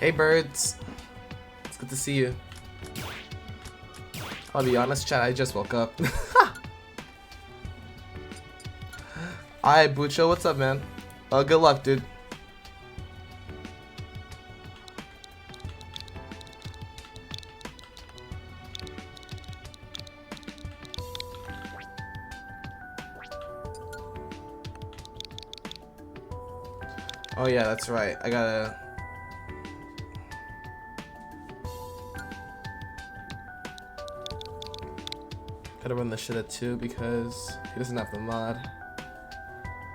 Hey birds, it's good to see you. I'll be honest, chat, I just woke up. Hi Bucho, what's up, man? Good luck, dude. Oh yeah, that's right. I gotta run the shit at 2 because he doesn't have the mod.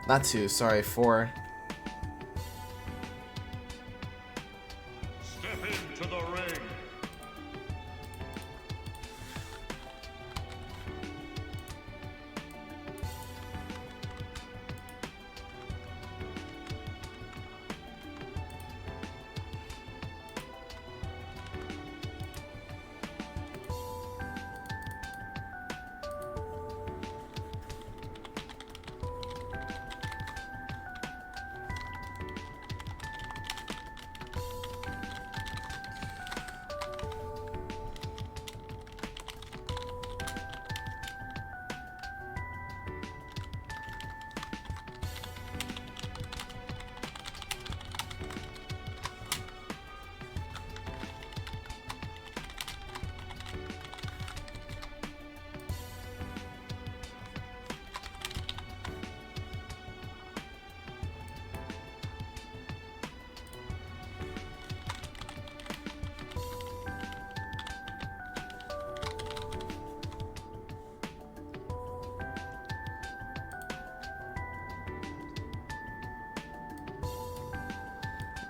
Not 2, sorry, 4. Step into the ring.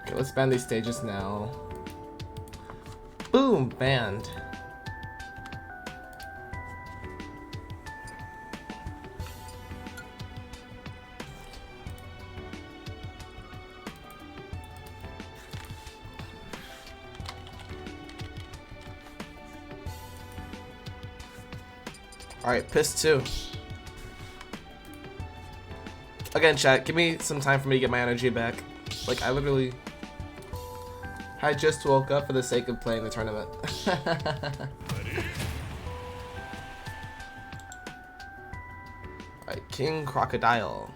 Okay, let's ban these stages now. Boom, banned. Alright, piss 2. Again, chat, give me some time for me to get my energy back. Like, I just woke up for the sake of playing the tournament. Alright, King Crocodile.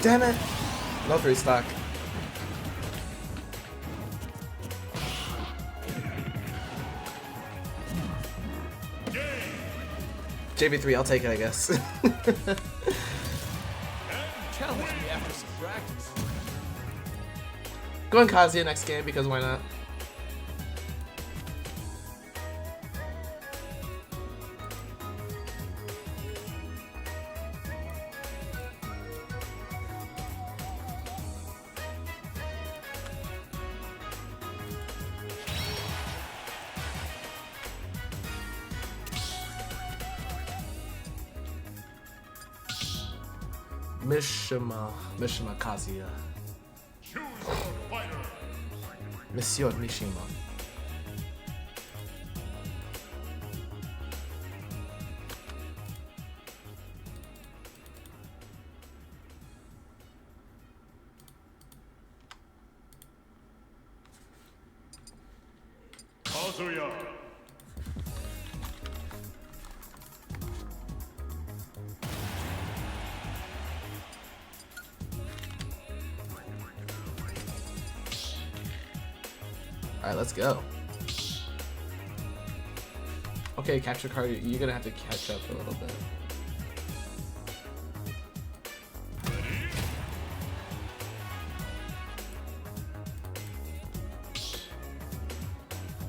Damn it! No 3 stock. JV3, I'll take it, I guess. Challenge me after some practice. Going Kazuya next game because why not? Mishima Kazuya. Monsieur Mishima. Kazuya. Alright, let's go. Okay, capture card, you're gonna have to catch up a little bit.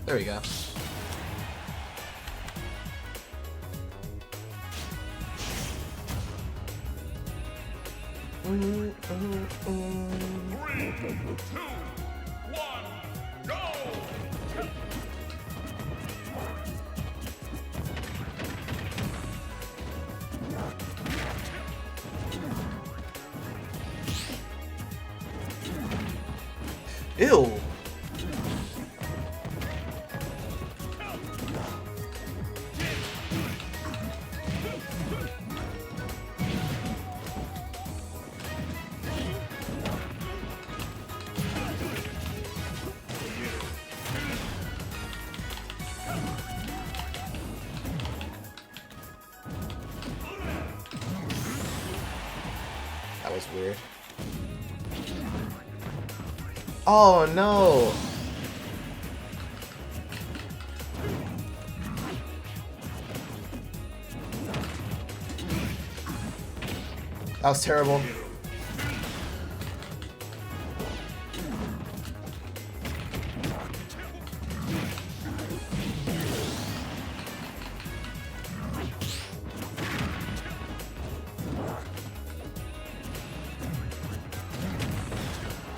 There we go. Three, two, one, go! Ew! That was weird. Oh no! That was terrible.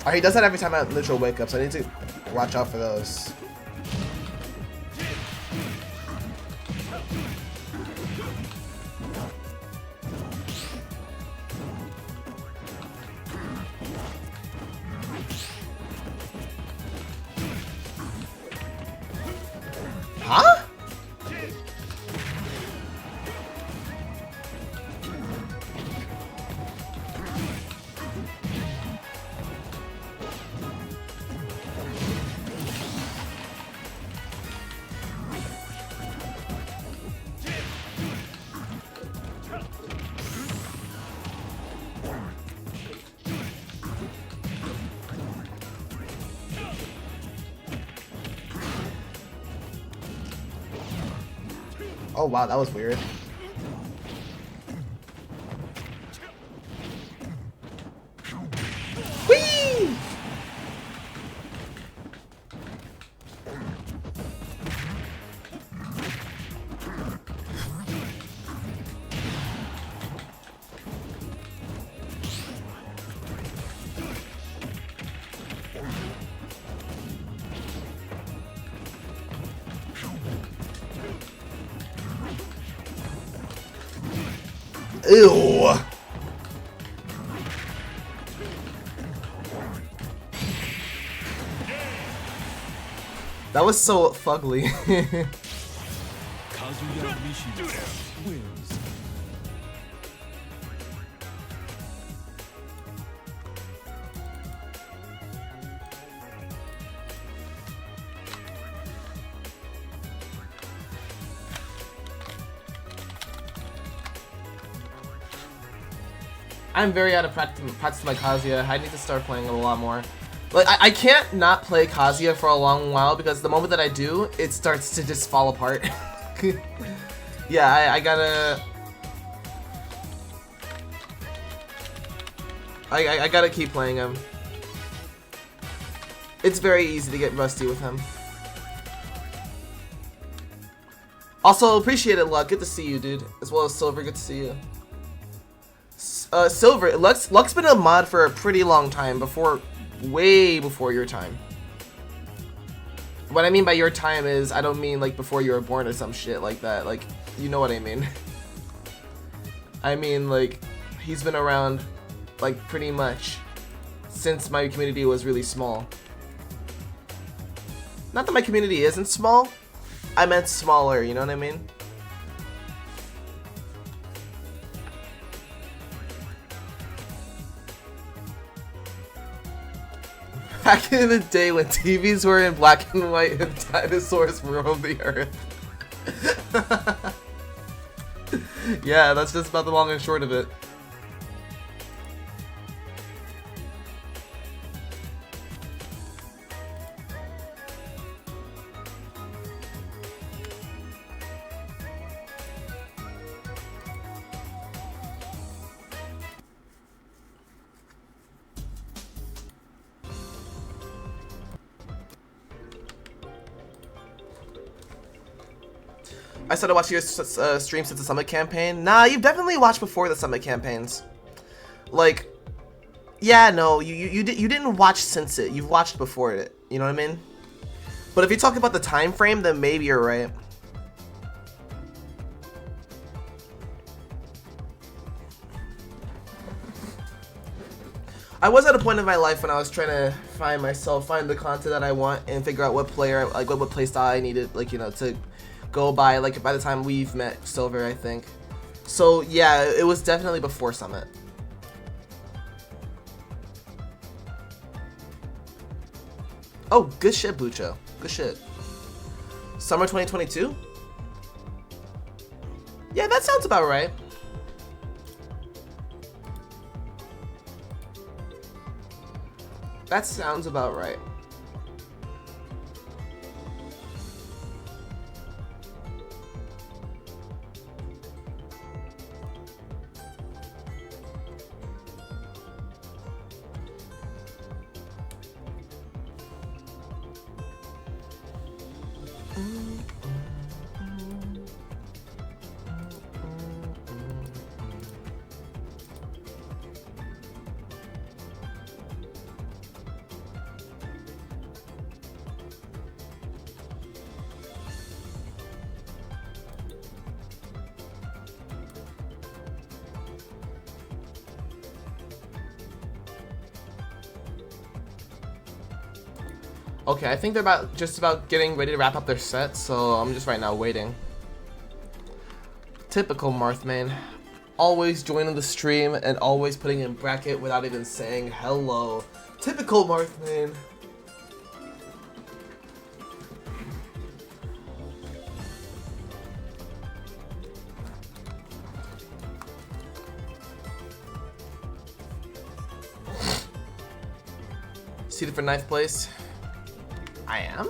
Oh, he does that every time I literal wake up, so I need to watch out for those. Huh? Oh wow, that was weird. Whee! Ew. That was so fugly. Kazuya Mishima wins. I'm very out of practice my Kazuya. I need to start playing it a lot more. Like I can't not play Kazuya for a long while because the moment that I do, it starts to just fall apart. Yeah, I gotta. I gotta keep playing him. It's very easy to get rusty with him. Also, appreciate it, Luck. Good to see you, dude. As well as Silver. Good to see you. Silver, Luck's been a mod for a pretty long time, way before your time. What I mean by your time is, I don't mean like before you were born or some shit like that, like, you know what I mean. I mean like, he's been around like pretty much since my community was really small. Not that my community isn't small, I meant smaller, you know what I mean? Back in the day when TVs were in black and white and dinosaurs roamed the earth. Yeah, that's just about the long and short of it. I started watching your stream since the Summit campaign. Nah, you've definitely watched before the Summit campaigns. Like, yeah, no, you didn't watch since it. You've watched before it. You know what I mean? But if you talk about the time frame, then maybe you're right. I was at a point in my life when I was trying to find the content that I want, and figure out what player, like what playstyle I needed, like, you know, to go by, like, by the time we've met Silver, I think. So yeah, it was definitely before Summit. Oh, good shit, Bucho. Good shit. Summer 2022? Yeah, that sounds about right. That sounds about right. Okay, I think they're just about getting ready to wrap up their set, so I'm just right now waiting. Typical Marthman. Always joining the stream and always putting in bracket without even saying hello. Typical Marthman. Seated for 9th place. I am?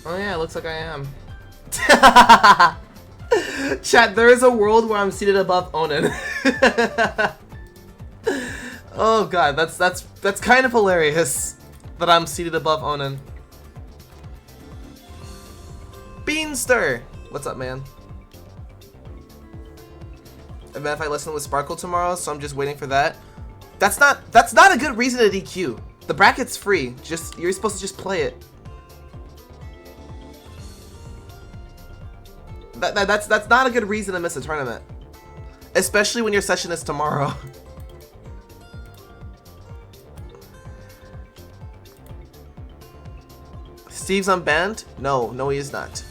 Oh yeah, it looks like I am. Chat, there is a world where I'm seated above Onan. Oh god, that's kind of hilarious that I'm seated above Onan. Beanster! What's up, man? And then if I listen with Sparkle tomorrow, so I'm just waiting for that. That's not a good reason to DQ. The bracket's free. You're supposed to just play it. That's not a good reason to miss a tournament. Especially when your session is tomorrow. Steve's unbanned? No, he is not.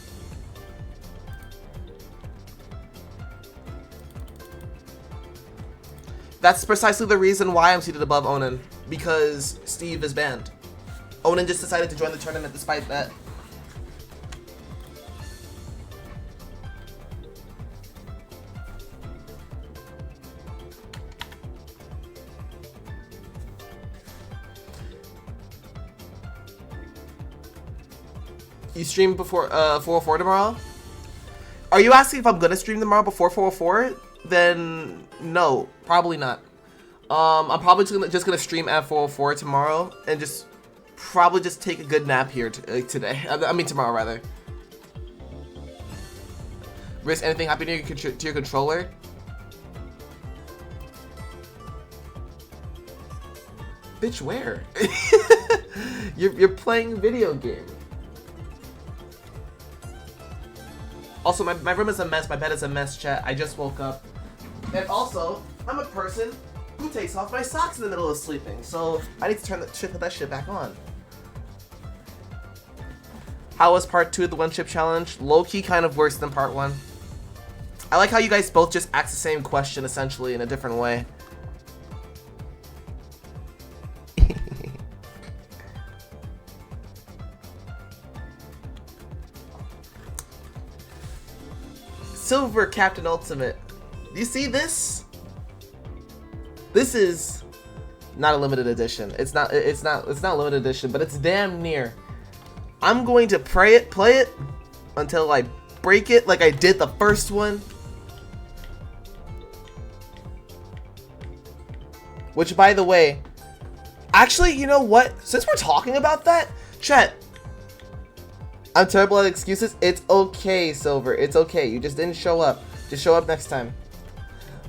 That's precisely the reason why I'm seated above Onan, because Steve is banned. Onan just decided to join the tournament despite that. You stream before 404 tomorrow? Are you asking if I'm gonna stream tomorrow before 404? Then no, probably not. I'm probably just gonna stream at 404 tomorrow and probably just take a good nap here today. I mean tomorrow rather. Risk anything happening to your controller? Bitch, where? you're playing video game. Also, my room is a mess. My bed is a mess, chat. I just woke up. And also, I'm a person who takes off my socks in the middle of sleeping. So I need to put that shit back on. How was part 2 of the one chip challenge? Low-key kind of worse than part 1. I like how you guys both just ask the same question essentially in a different way. Silver Captain Ultimate. Do you see this? This is not a limited edition. It's not a limited edition, but it's damn near. I'm going to play it until I break it like I did the first one. Which, by the way, actually, you know what? Since we're talking about that, chat, I'm terrible at excuses. It's okay, Silver. It's okay. You just didn't show up. Just show up next time.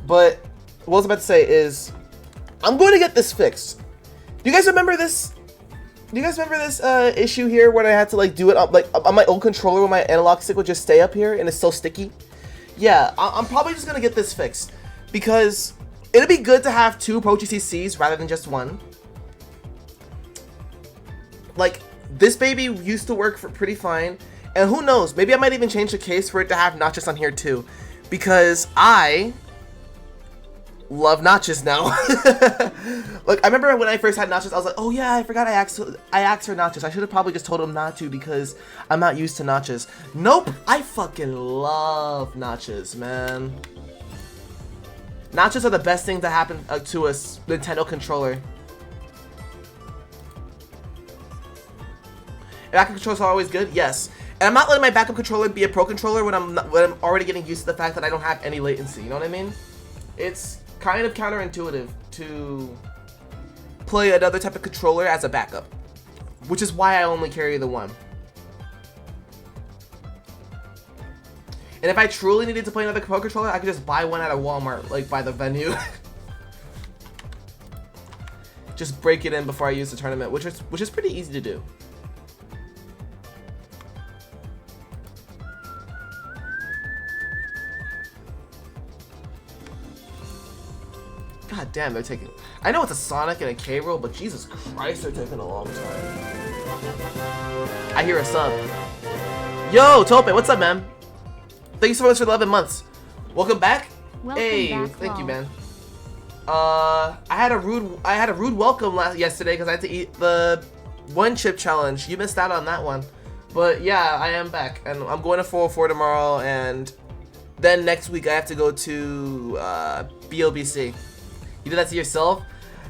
But what I was about to say is, I'm going to get this fixed. Do you guys remember this? Do you guys remember this issue here when I had to like do it up like on my old controller where my analog stick would just stay up here and it's so sticky? Yeah, I'm probably just gonna get this fixed because it'd be good to have 2 Pro GCCs rather than just 1. Like, this baby used to work for pretty fine, and who knows, maybe I might even change the case for it to have notches on here too, because I love notches now. Like, I remember when I first had notches, I was like, oh yeah, I forgot I asked for notches. I should have probably just told him not to because I'm not used to notches. Nope, I fucking love notches, man. Notches are the best thing to happen to a Nintendo controller. Backup controllers are always good, yes. And I'm not letting my backup controller be a pro controller when I'm already getting used to the fact that I don't have any latency. You know what I mean? It's kind of counterintuitive to play another type of controller as a backup, which is why I only carry the 1. And if I truly needed to play another pro controller, I could just buy one at a Walmart, like by the venue. Just break it in before I use the tournament, which is pretty easy to do. God damn, they're taking... I know it's a Sonic and a K-Roll, but Jesus Christ, they're taking a long time. I hear a sub. Yo, Tope, what's up, man? Thank you so much for the 11 months. Welcome back. Welcome back, thank you, man. I had a rude welcome yesterday because I had to eat the one chip challenge. You missed out on that one, but yeah, I am back, and I'm going to 404 tomorrow, and then next week I have to go to BOBC. You did that to yourself?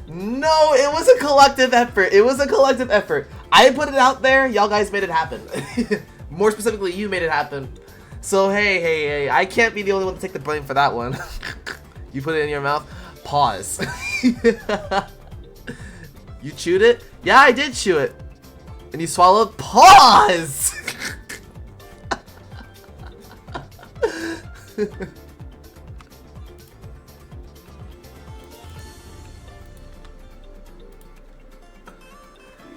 No, it was a collective effort. It was a collective effort. I put it out there. Y'all guys made it happen. More specifically, you made it happen. So hey, I can't be the only one to take the blame for that one. You put it in your mouth. Pause. You chewed it? Yeah, I did chew it. And you swallowed? Pause!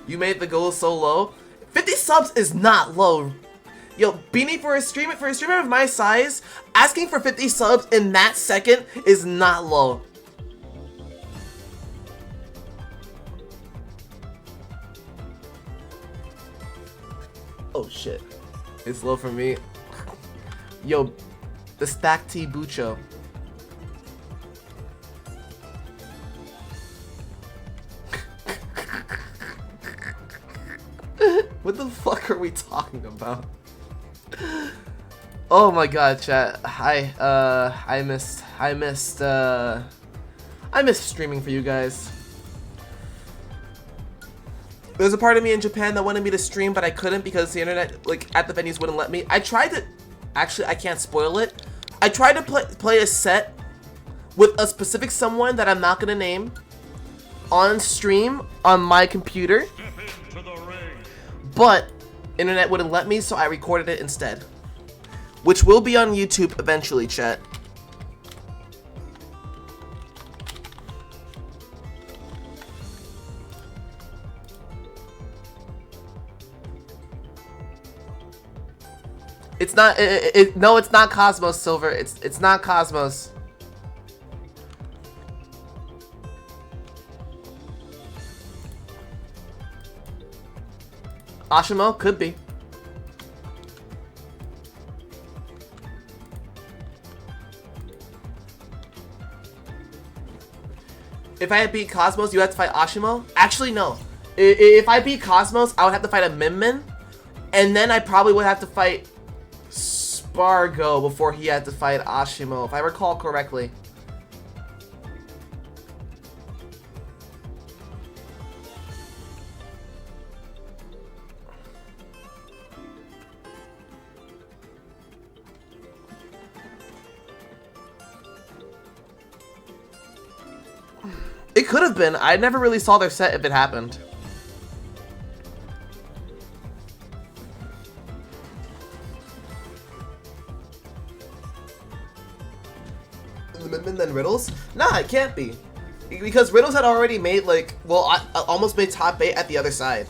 You made the goal so low? 50 subs is not low. Yo, Beanie, for a streamer of my size, asking for 50 subs in that second is not low. Oh shit. It's low for me. Yo, the Stack T Bucho. What the fuck are we talking about? Oh my god, chat. I missed streaming for you guys. There's a part of me in Japan that wanted me to stream, but I couldn't because the internet, like, at the venues wouldn't let me. I tried to, actually, I can't spoil it. I tried to play a set with a specific someone that I'm not gonna name on stream on my computer, but internet wouldn't let me, so I recorded it instead, which will be on YouTube eventually, chat. It's not. No, it's not Cosmos, Silver. It's not Cosmos. Ashimo could be. If I had beat Cosmos, you have to fight Ashimo? Actually, no. If I beat Cosmos, I would have to fight a Min, and then I probably would have to fight Spargo before he had to fight Ashimo, if I recall correctly. It could have been. I never really saw their set if it happened. Min then Riddles? Nah, it can't be. Because Riddles had already made, like, well, I almost made top 8 at the other side.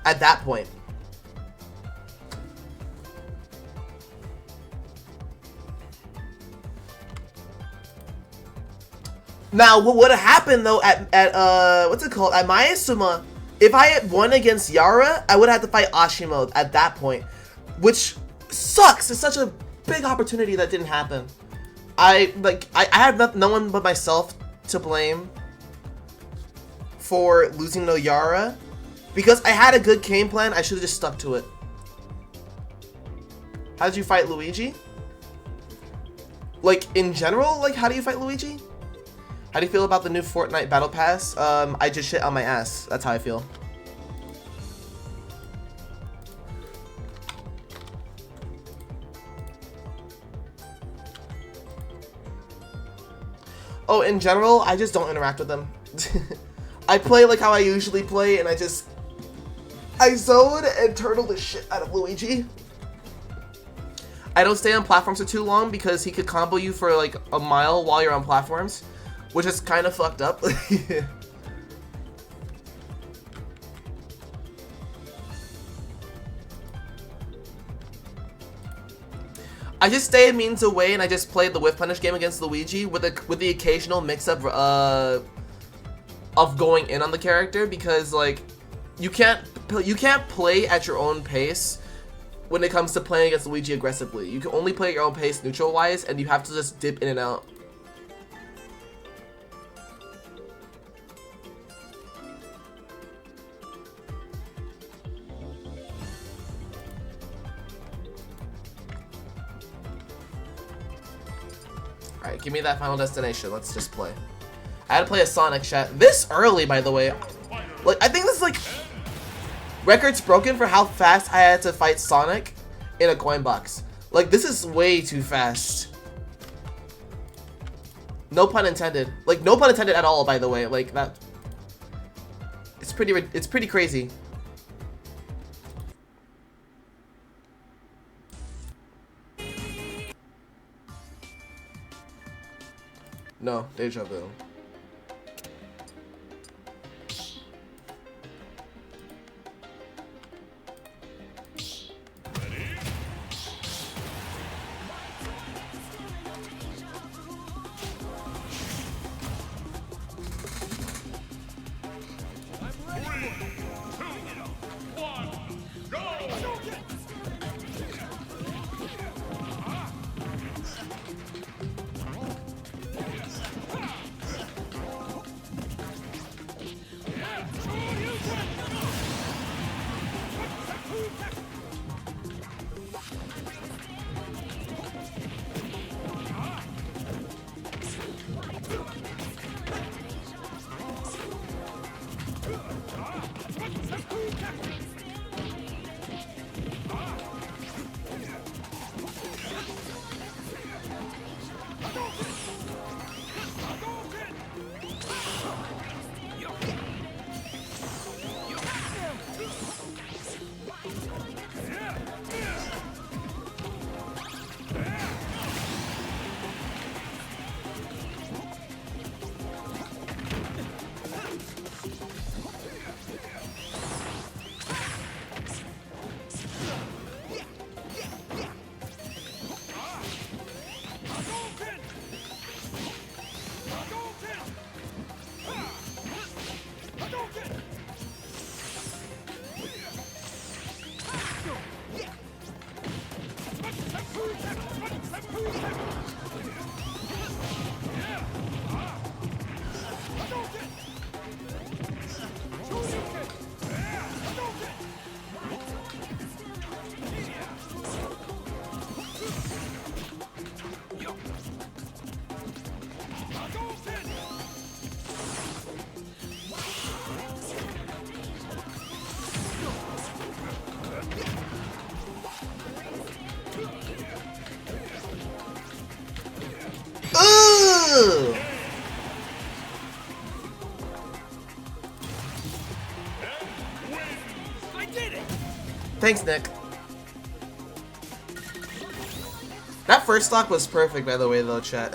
At that point. Now, what would have happened, though, at what's it called? At Mayasuma, if I had won against Yara, I would have to fight Ashimo at that point. Which sucks. It's such a big opportunity that didn't happen. I have no one but myself to blame for losing to Yara. Because I had a good game plan, I should have just stuck to it. How did you fight Luigi? Like, in general, like, how do you fight Luigi? How do you feel about the new Fortnite Battle Pass? I just shit on my ass. That's how I feel. Oh, in general, I just don't interact with them. I play like how I usually play, and I zone and turtle the shit out of Luigi. I don't stay on platforms for too long because he could combo you for like a mile while you're on platforms, which is kind of fucked up. I just stay a means away, and I just play the whiff punish game against Luigi with the occasional mix up of going in on the character, because like you can't play at your own pace when it comes to playing against Luigi aggressively. You can only play at your own pace neutral wise, and you have to just dip in and out. Alright, give me that Final Destination. Let's just play. I had to play a Sonic, chat. This early, by the way. Like, I think this is like records broken for how fast I had to fight Sonic in a Coinbox. Like, this is way too fast. No pun intended. Like, no pun intended at all, by the way. Like, that... It's pretty crazy. No, deja vu. Ooh! I did it! Thanks, Nick. That first stock was perfect, by the way, though, chat.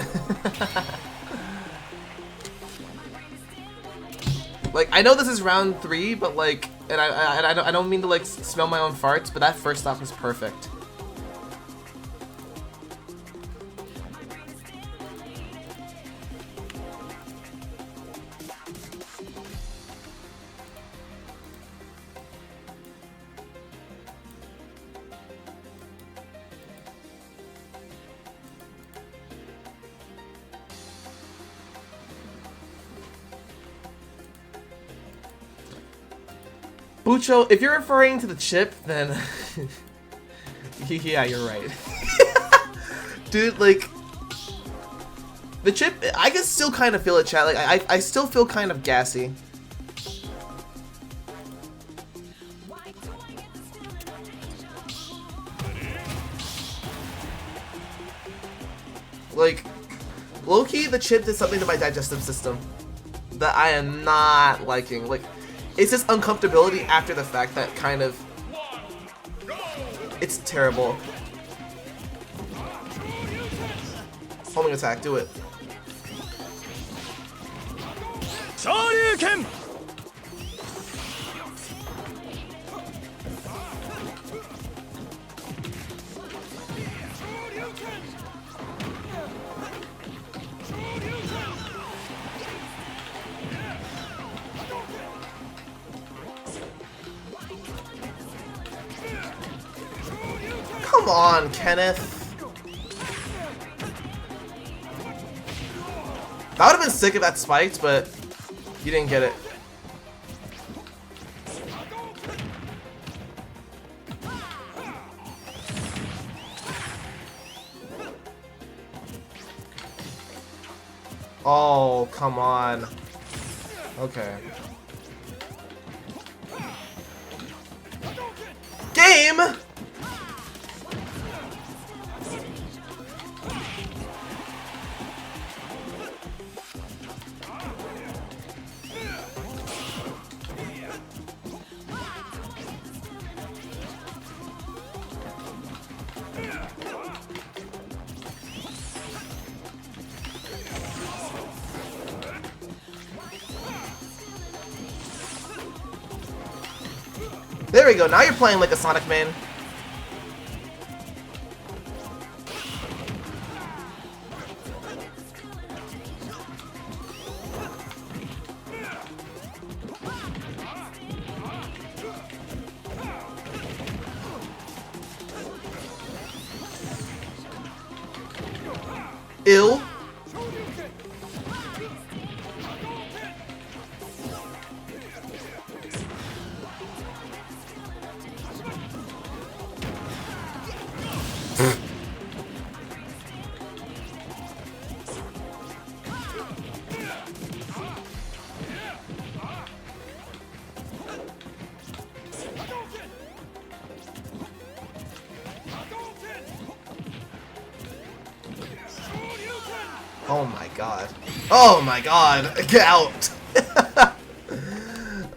Like, I know this is round 3, but like, and I don't mean to like smell my own farts, but that first stock was perfect. Bucho, if you're referring to the chip, then yeah, you're right. Dude, like, the chip, I can still kind of feel it, chat. Like, I still feel kind of gassy. Like, low-key, the chip did something to my digestive system that I am not liking. Like, it's just uncomfortability after the fact that kind of... It's terrible. Homing attack, do it. Shoryuken! Come on, Kenneth. That would have been sick if that spiked, but you didn't get it. Oh, come on. Okay. Game! There we go, now you're playing like a Sonic man. Ill. Oh my god. Oh my god. Get out.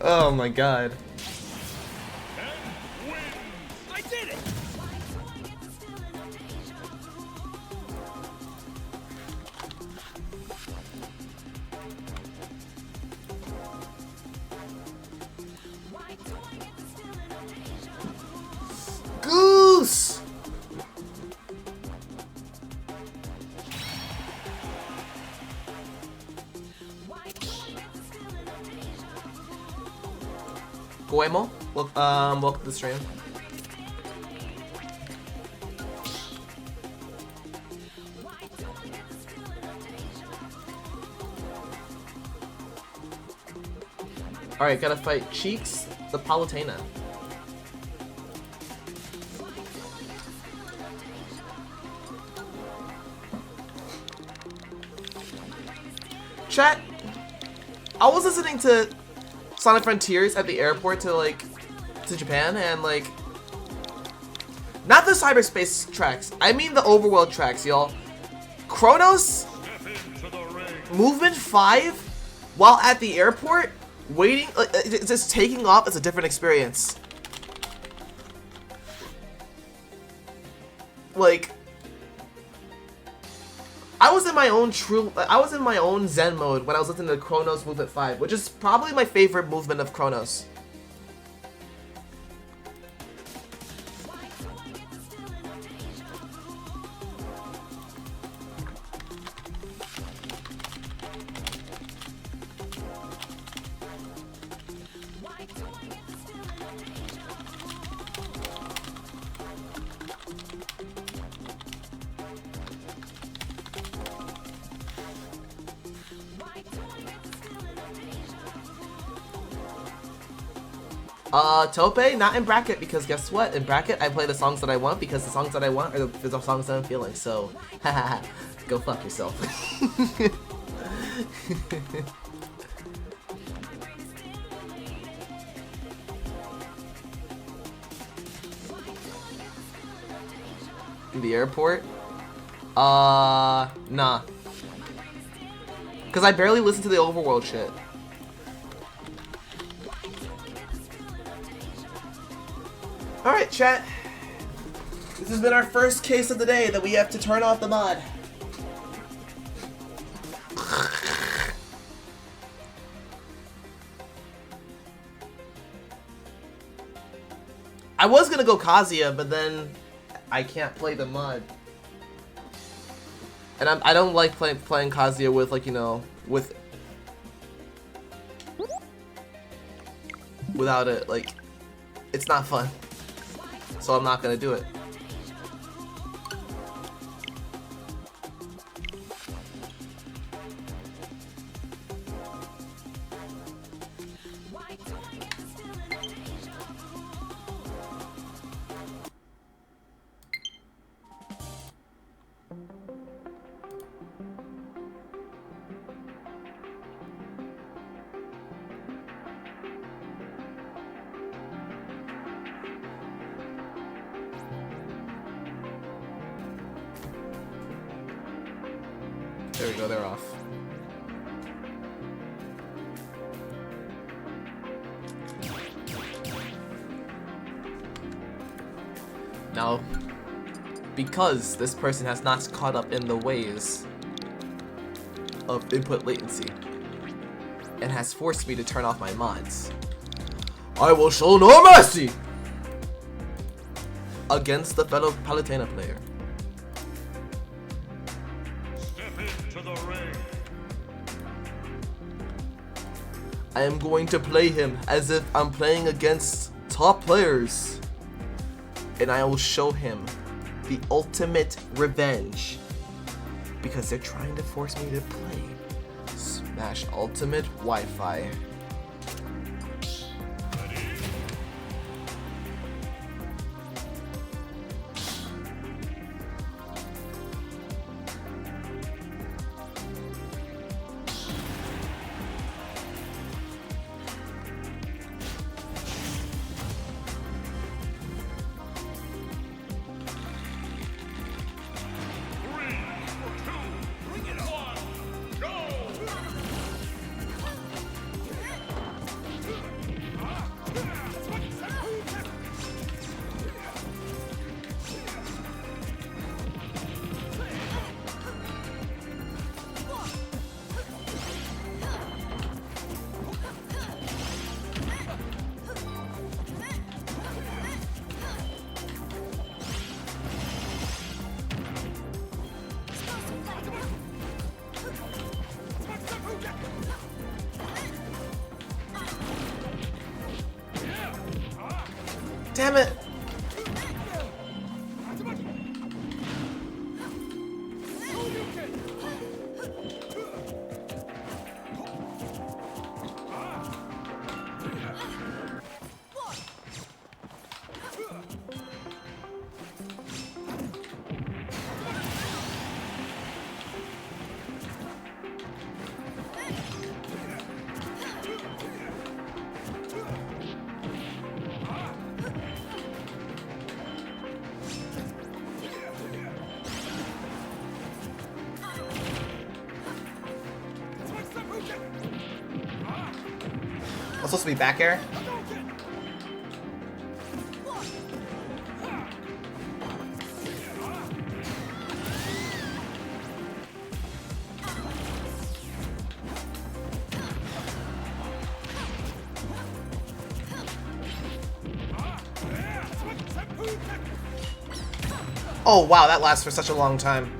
Oh my god. I did it! Goose. Goemo, welcome to the stream. Alright, gotta fight Cheeks, the Palutena. Chat, I was listening to Sonic Frontiers at the airport to Japan, and like Not the cyberspace tracks. I mean the overworld tracks, y'all. Chronos Movement 5 while at the airport, waiting, just taking off is a different experience. Like, I was in my own Zen mode when I was listening to Chronos Movement 5, which is probably my favorite movement of Chronos. Tope, not in bracket, because guess what? In bracket, I play the songs that I want because the songs that I want are the songs that I'm feeling, so, haha, go fuck yourself. In the airport? Nah. Because I barely listen to the overworld shit. Alright, chat. This has been our first case of the day that we have to turn off the mod. I was gonna go Kazuya, but then I can't play the mod. And I don't like playing Kazuya with, like, you know, without it, like, it's not fun. So I'm not gonna do it. There we go, they're off. Now, because this person has not caught up in the ways of input latency and has forced me to turn off my mods, I will show no mercy against the fellow Palutena player. I am going to play him as if I'm playing against top players, and I will show him the ultimate revenge because they're trying to force me to play Smash Ultimate Wi-Fi. Damn it! supposed to be back air? Oh wow, that lasts for such a long time.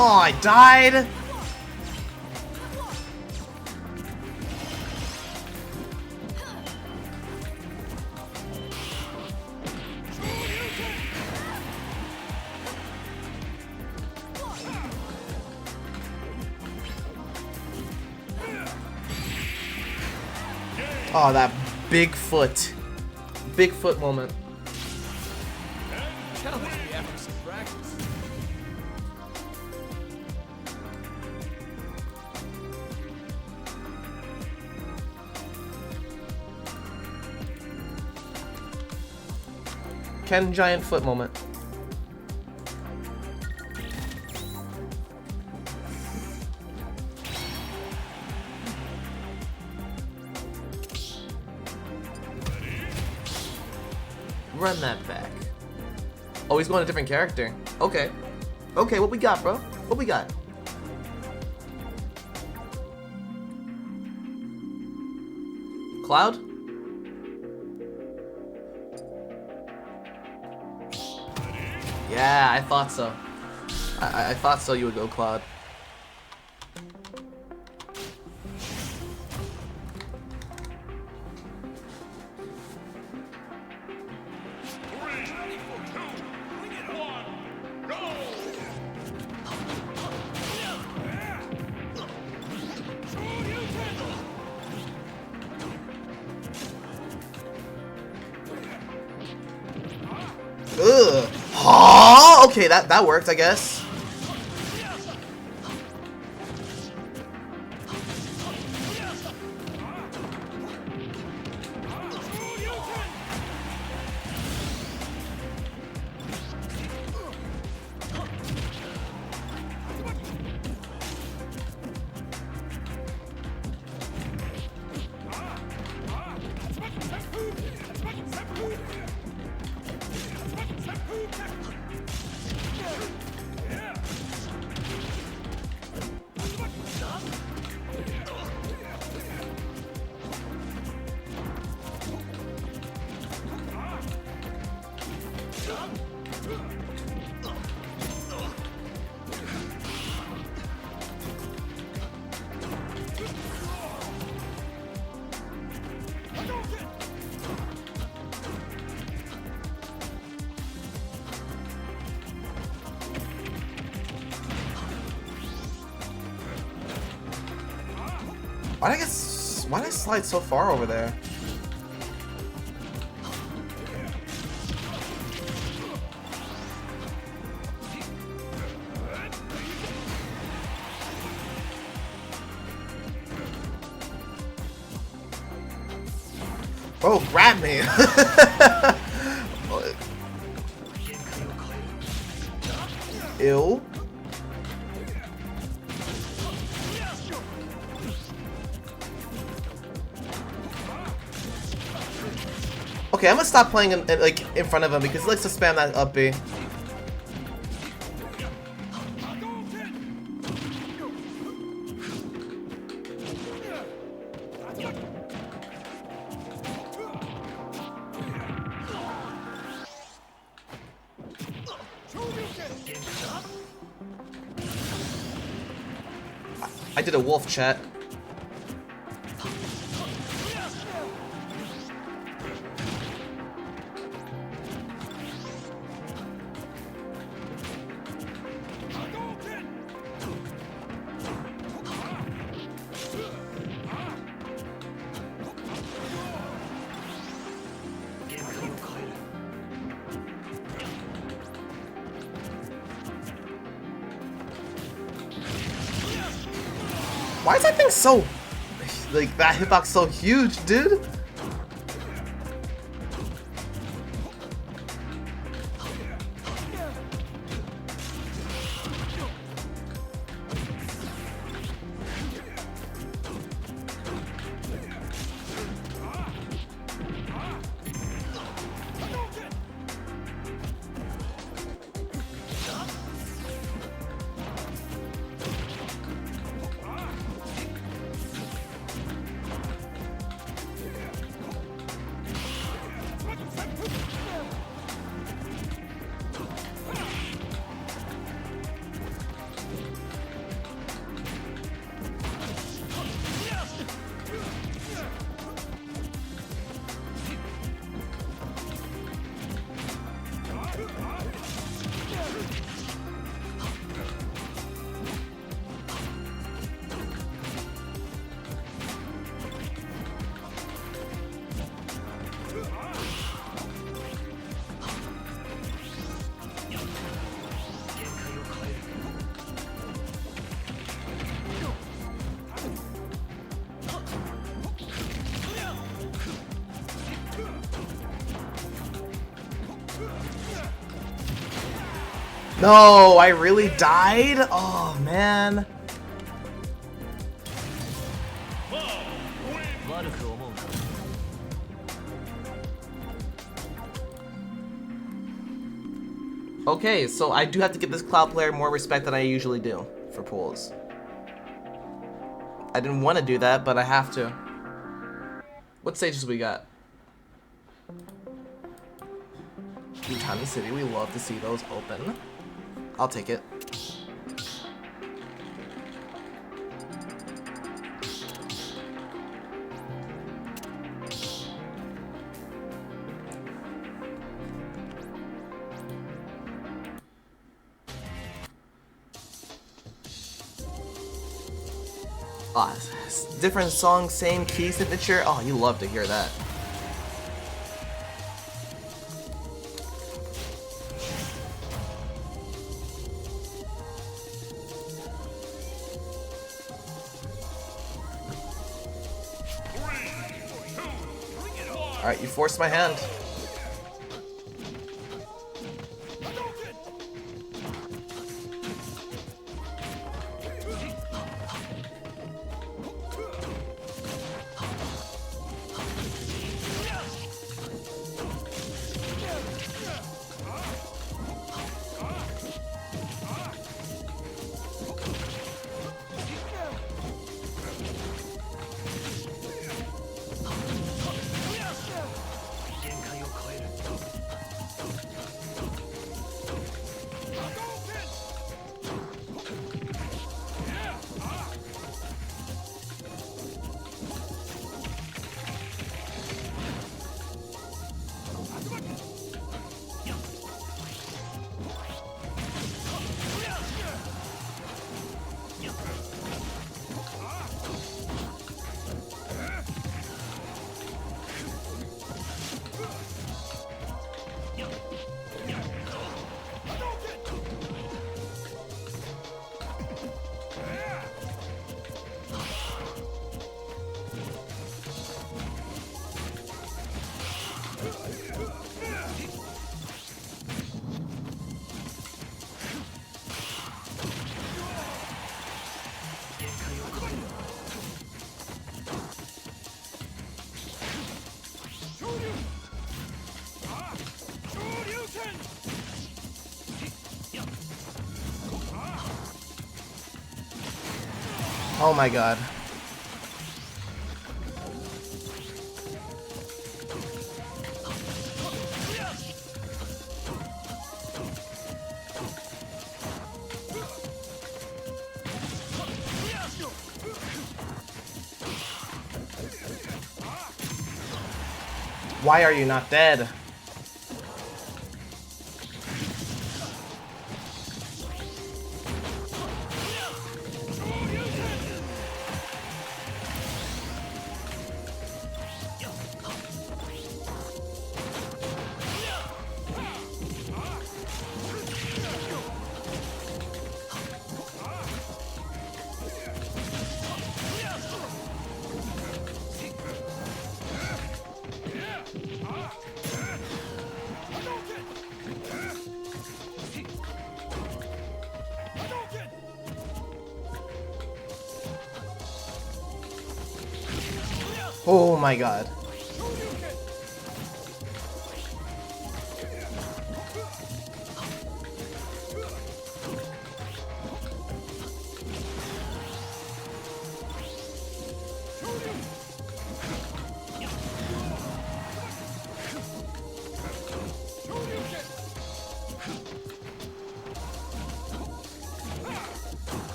Oh, I died! Oh, that Bigfoot. Bigfoot moment. Challenge me after some practice. Ken Giant Foot moment. Run that back. Oh, he's going a different character. Okay. Okay, what we got, bro? What we got? Cloud? Yeah, I thought so. I thought so you would go Cloud. Ugh. Huh? Okay, that worked, I guess. Why did I slide so far over there? Oh, grab me! Ew. Okay, I'm gonna stop playing in front of him because he likes to spam that up B. I did a wolf chat. Why is that thing so... Like, that hitbox so huge, dude? No, I really died? Oh, man. Okay, so I do have to give this Cloud player more respect than I usually do for pools. I didn't want to do that, but I have to. What stages we got? Utani City, we love to see those open. I'll take it. Ah, different song, same key signature. Oh, you love to hear that. Alright, you forced my hand. Oh my god. Why are you not dead? Oh my god.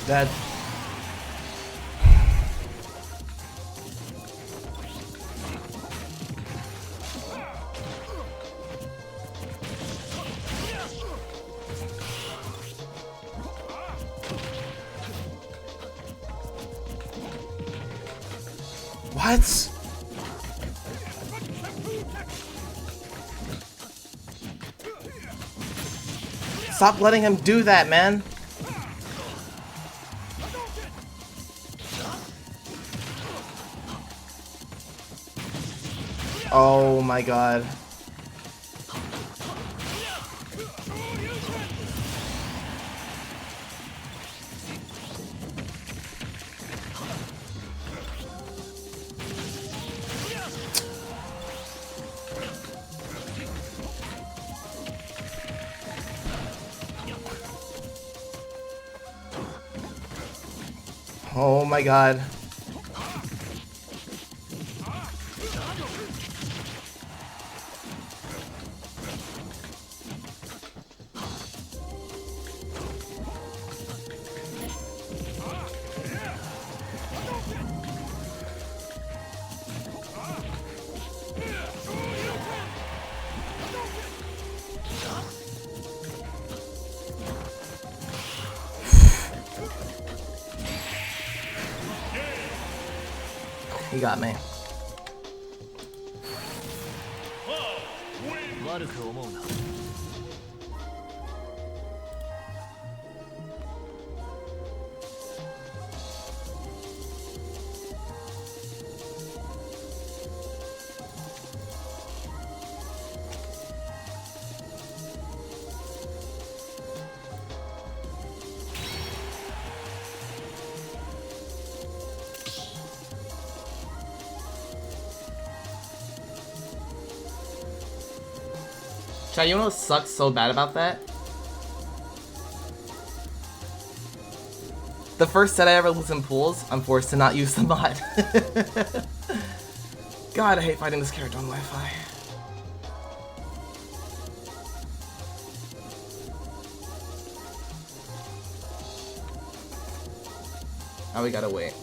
Dead. What? Stop letting him do that, man. Oh my god. Oh my god. You got me. 悪く思うな。Chat, you know what sucks so bad about that? The first set I ever lose in pools, I'm forced to not use the mod. God, I hate fighting this character on Wi-Fi. Now we gotta wait.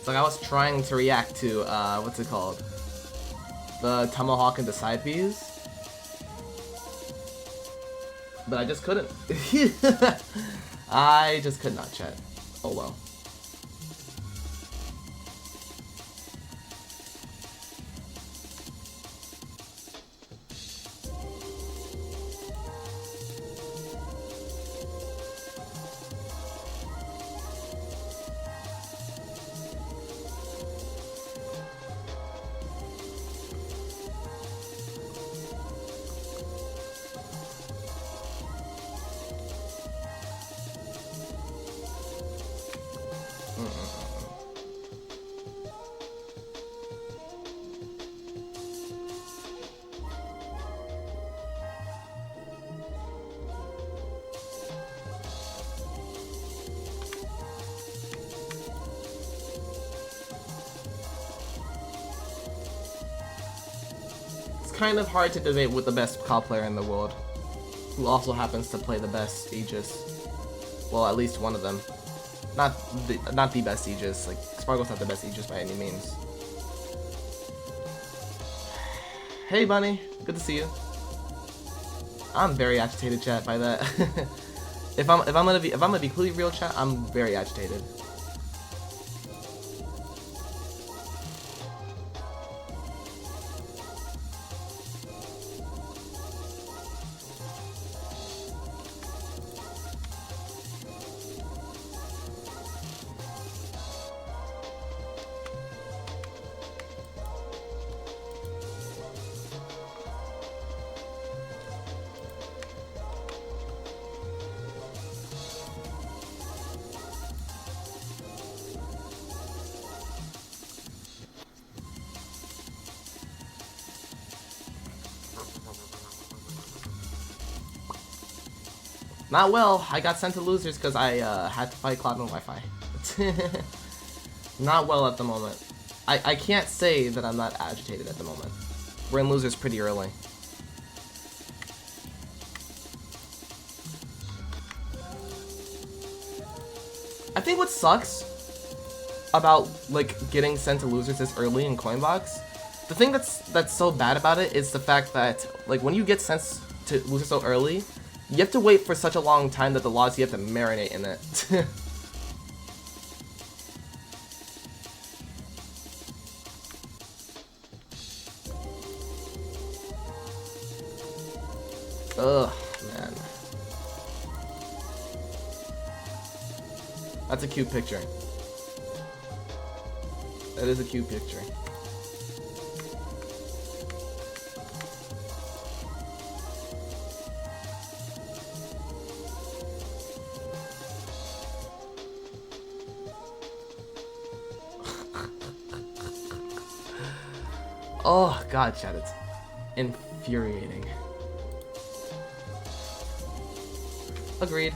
Like I was trying to react to what's it called? The tomahawk and the side Bs. But I just couldn't. I just could not, chat. Oh well. kind of hard to debate with the best COD player in the world, who also happens to play the best Aegis. Well, at least one of them. Not the best Aegis. Like, Sparkle's not the best Aegis by any means. Hey, Bunny. Good to see you. I'm very agitated, chat, by that. if I'm gonna be completely real, chat, I'm very agitated. Not well. I got sent to losers because I had to fight Cloud on Wi-Fi. Not well at the moment. I can't say that I'm not agitated at the moment. We're in losers pretty early. I think what sucks about like getting sent to losers this early in Coinbox, the thing that's so bad about it is the fact that like when you get sent to losers so early, you have to wait for such a long time that the loss you have to marinate in it. Ugh, man. That's a cute picture. That is a cute picture. Oh god, chat, it's infuriating. Agreed.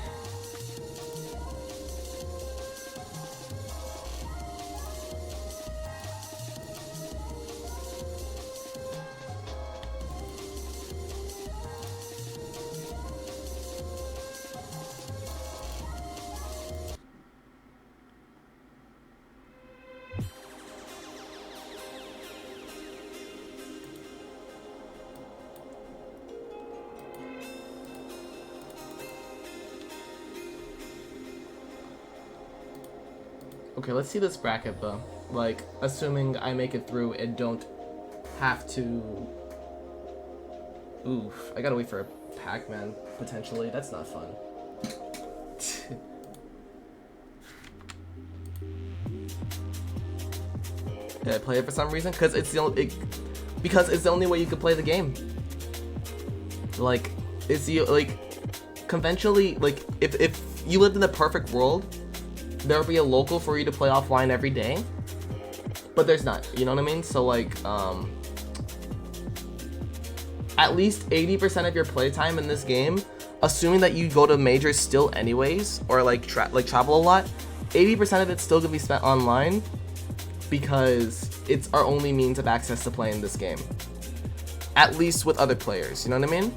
Okay, let's see this bracket though. Like, assuming I make it through and don't have to... Oof, I gotta wait for a Pac-Man, potentially. That's not fun. Did I play it for some reason? Because it's the only way you can play the game. Like, it's the, like, conventionally, like, if you lived in the perfect world, there would be a local for you to play offline every day, but there's not, you know what I mean? So like, at least 80% of your playtime in this game, assuming that you go to majors still anyways, or like travel a lot, 80% of it's still gonna be spent online, because it's our only means of access to playing this game. At least with other players, you know what I mean?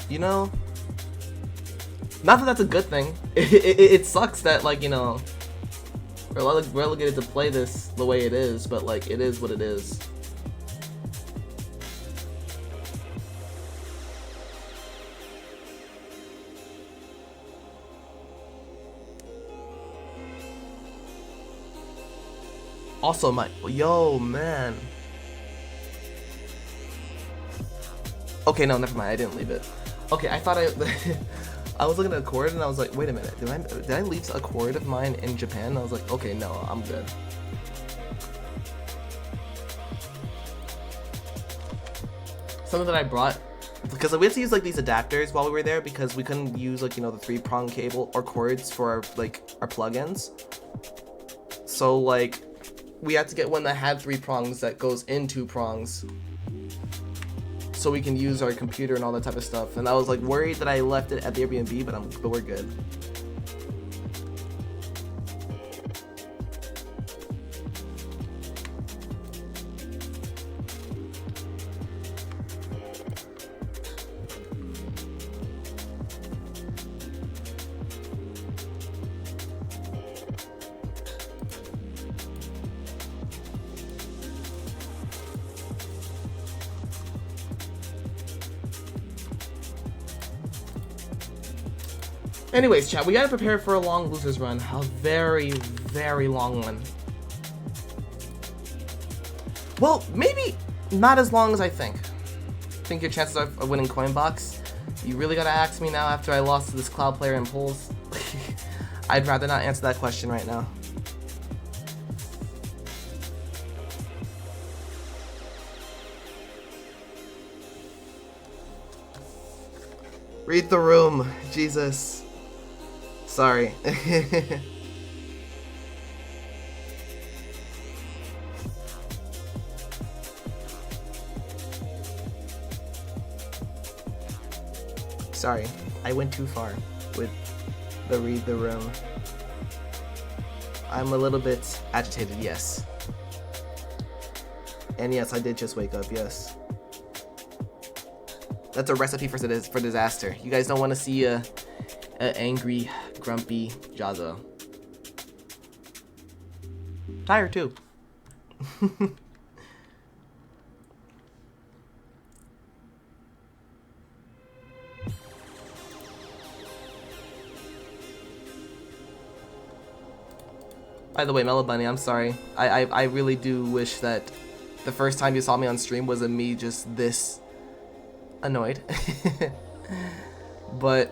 You know, not that that's a good thing. It sucks that, like, you know, we're relegated to play this the way it is, but like, it is what it is. Also, yo, man. Okay, no, never mind. I didn't leave it. Okay, I thought I was looking at a cord and I was like, wait a minute, did I leave a cord of mine in Japan? I was like, okay, no, I'm good. Something that I brought, because we had to use like these adapters while we were there because we couldn't use, like, you know, the 3-prong cable or cords for our, like, our plugins. So like, we had to get one that had 3 prongs that goes in 2 prongs, so we can use our computer and all that type of stuff. And I was like worried that I left it at the Airbnb, but we're good. Anyways, chat, we gotta prepare for a long losers run. A very, very long one. Well, maybe not as long as I think. Think your chances of winning Coinbox? You really gotta ask me now after I lost to this Cloud player in polls? I'd rather not answer that question right now. Read the room, Jesus. Sorry. Sorry, I went too far with the read the room. I'm a little bit agitated, yes. And yes, I did just wake up, yes. That's a recipe for disaster. You guys don't want to see a angry, grumpy Jahzz0. Tired too. By the way, Mellow Bunny, I'm sorry. I really do wish that the first time you saw me on stream wasn't me just this annoyed. But,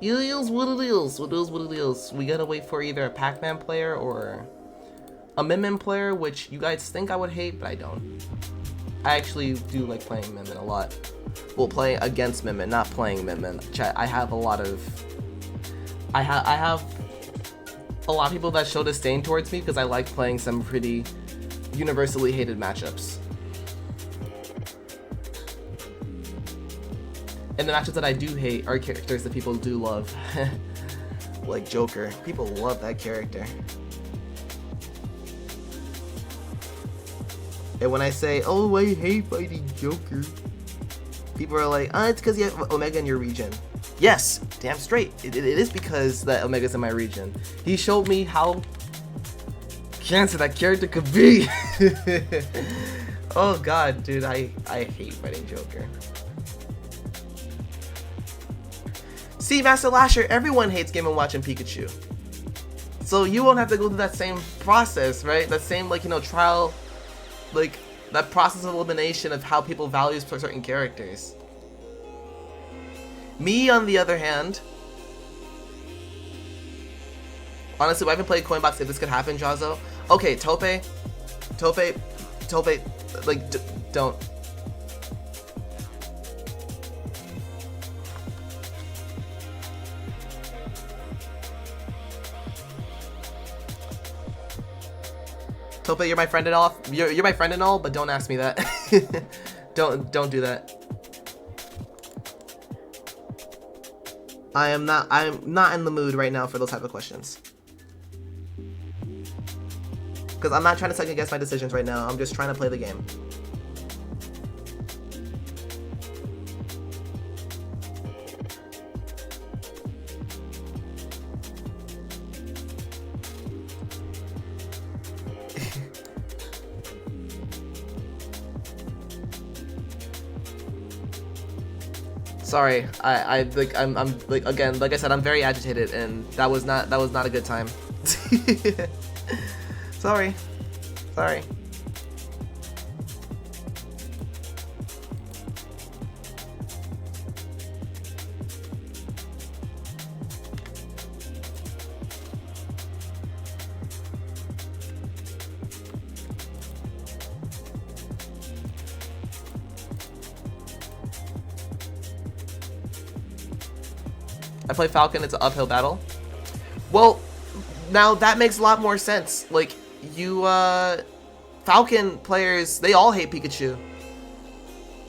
it is what it is. It is what it is. We gotta wait for either a Pac-Man player or a Min Min player, which you guys think I would hate, but I don't. I actually do like playing Min Min a lot. Well, playing against Min Min, not playing Min Min. Chat, I have a lot of people that show disdain towards me because I like playing some pretty universally hated matchups. And the matchups that I do hate are characters that people do love. Like Joker. People love that character. And when I say, oh, I hate fighting Joker, people are like, it's because you have Omega in your region. Yes, damn straight. It is because that Omega's in my region. He showed me how cancer that character could be. Oh god, dude, I hate fighting Joker. See, Master Lasher, everyone hates Game & Watch and Pikachu. So you won't have to go through that same process, right? That same, like, you know, trial, like, that process of elimination of how people value certain characters. Me, on the other hand, honestly, I haven't played Coinbox if this could happen, Jahzz0. Okay, Tope, like, don't. Tope, you're my friend and all. You're my friend and all, but don't ask me that. Don't do that. I'm not in the mood right now for those type of questions. Because I'm not trying to second guess my decisions right now. I'm just trying to play the game. Sorry, I'm like, again, like I said, I'm very agitated, and that was not a good time. Sorry. I play Falcon, it's an uphill battle. Well, now that makes a lot more sense. Like, you, Falcon players, they all hate Pikachu.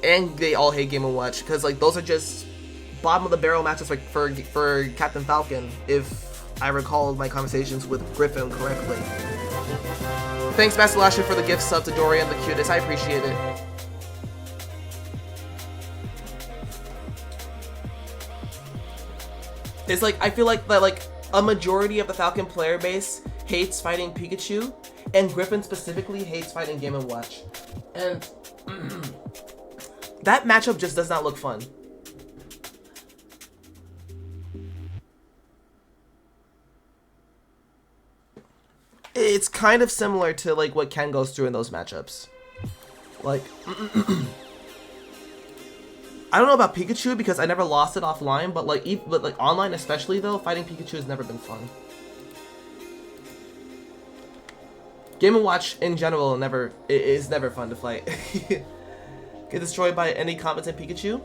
And they all hate Game & Watch, because, like, those are just bottom of the barrel matches for Captain Falcon, if I recall my conversations with Griffin correctly. Thanks, Master Lasher, for the gift sub to Dorian the Cutest. I appreciate it. It's like, I feel like that, like, a majority of the Falcon player base hates fighting Pikachu, and Griffin specifically hates fighting Game & Watch. And that matchup just does not look fun. It's kind of similar to like what Ken goes through in those matchups. Like, I don't know about Pikachu because I never lost it offline, but like online especially though, fighting Pikachu has never been fun. Game & Watch in general is never fun to fight. Get destroyed by any competent Pikachu.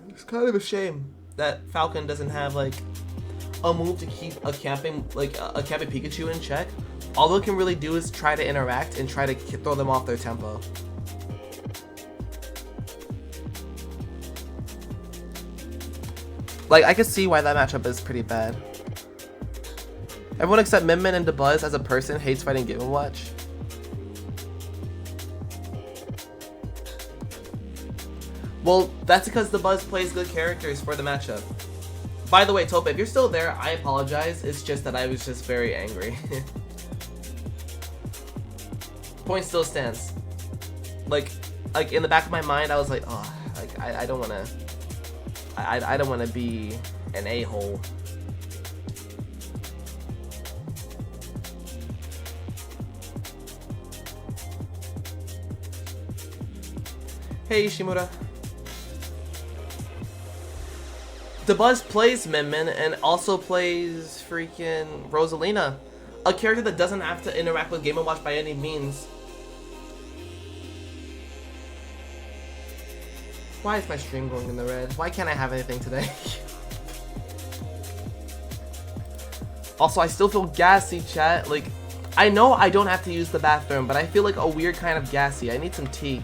It's kind of a shame that Falcon doesn't have like a move to keep a camping Pikachu in check. All it can really do is try to interact and try to throw them off their tempo. Like, I can see why that matchup is pretty bad. Everyone except Min Min and DeBuzz as a person hates fighting Game & Watch. Well, that's because DeBuzz plays good characters for the matchup. By the way, Tope, if you're still there, I apologize. It's just that I was just very angry. Point still stands. Like in the back of my mind, I was like, oh, like I don't wanna. I don't want to be an a-hole. Hey, Ishimura. DeBuzz plays Min Min and also plays freaking Rosalina, a character that doesn't have to interact with Game & Watch by any means. Why is my stream going in the red? Why can't I have anything today? Also, I still feel gassy, chat. Like, I know I don't have to use the bathroom, but I feel like a weird kind of gassy. I need some tea.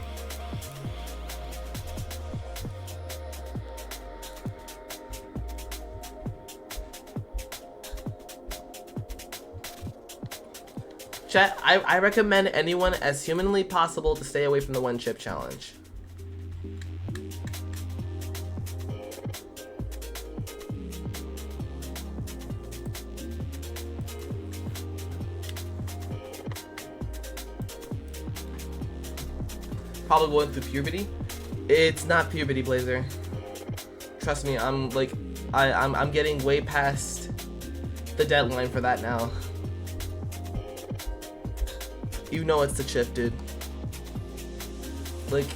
Chat, I recommend anyone as humanly possible to stay away from the one chip challenge. Probably going through puberty. It's not puberty, Blazer. Trust me, I'm like, I'm getting way past the deadline for that now. You know it's the chip, dude. Like,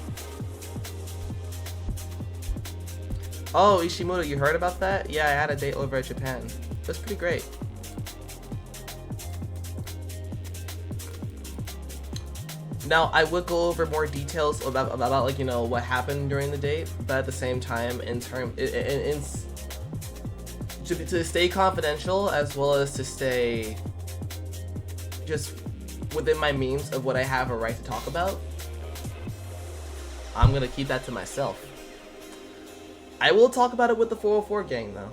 oh, Ishimura, you heard about that? Yeah, I had a date over at Japan. That's pretty great. Now, I would go over more details about like, you know, what happened during the date, but at the same time, to stay confidential as well as to stay just within my means of what I have a right to talk about, I'm gonna keep that to myself. I will talk about it with the 404 gang though.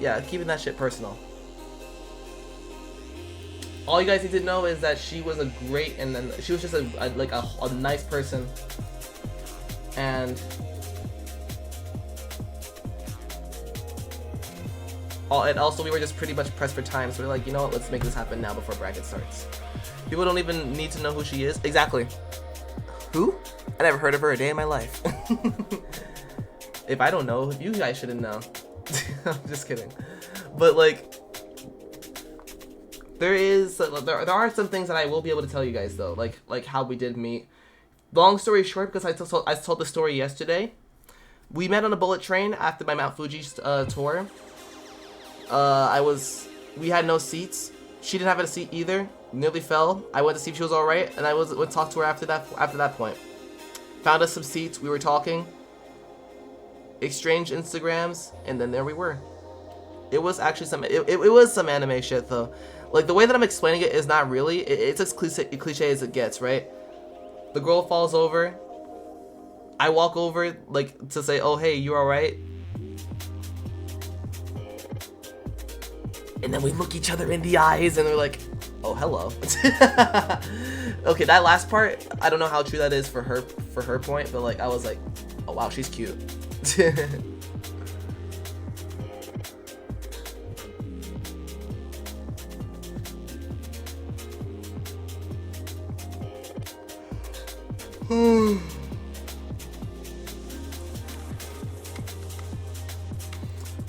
Yeah, keeping that shit personal. All you guys need to know is that she was a great, and then she was just a nice person, and also we were just pretty much pressed for time, so we're like, you know what, let's make this happen now before bracket starts. People don't even need to know who she is. Exactly. Who? I never heard of her a day in my life. If I don't know, you guys shouldn't know. I'm just kidding. But like, there are some things that I will be able to tell you guys though, like how we did meet. Long story short, because I told the story yesterday. We met on a bullet train after my Mount Fuji tour. We had no seats. She didn't have a seat either. Nearly fell. I went to see if she was all right, and I would talk to her after that point. Found us some seats. We were talking. Exchanged Instagrams, and then there we were. It was actually it was some anime shit though. Like, the way that I'm explaining it is not really. It's as cliche as it gets, right? The girl falls over. I walk over, like, to say, oh, hey, you alright? And then we look each other in the eyes, and we're like, oh, hello. Okay, that last part, I don't know how true that is for her point, but, like, I was like, oh, wow, she's cute.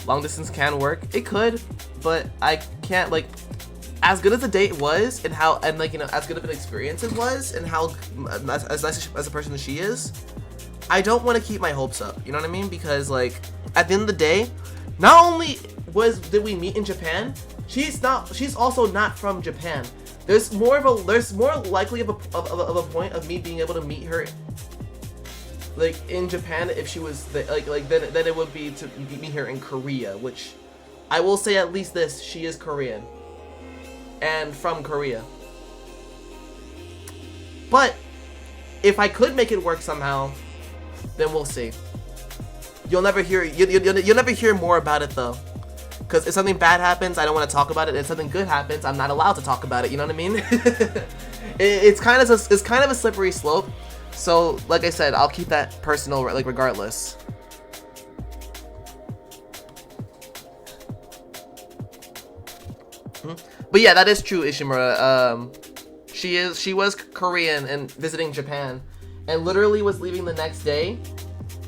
Long distance can work. It could, but I can't, like, as good as the date was, and how, and like, you know, as good of an experience it was, and how as nice as a person as she is, I don't want to keep my hopes up. You know what I mean? Because like, at the end of the day, not only did we meet in Japan, she's also not from Japan. There's more likely of a point of me being able to meet her, like, in Japan if she was than it would be to meet her in Korea, which I will say at least this: she is Korean and from Korea. But if I could make it work somehow, then we'll see. You'll never hear more about it though, because if something bad happens, I don't want to talk about it. If something good happens, I'm not allowed to talk about it. You know what I mean? it's kind of a slippery slope. So, like I said, I'll keep that personal, like, regardless. But yeah, that is true, Ishimura. She was Korean and visiting Japan, and literally was leaving the next day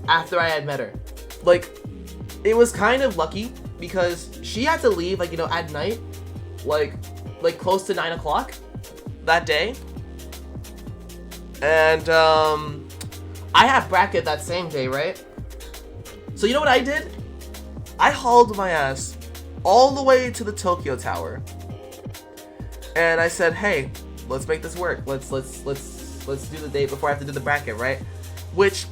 after I had met her. Like, it was kind of lucky because she had to leave, like, you know, at night, like close to 9 o'clock that day. And I had bracket that same day, right? So you know what I did? I hauled my ass all the way to the Tokyo Tower, and I said, "Hey, let's make this work. Let's do the date before I have to do the bracket, right?" Which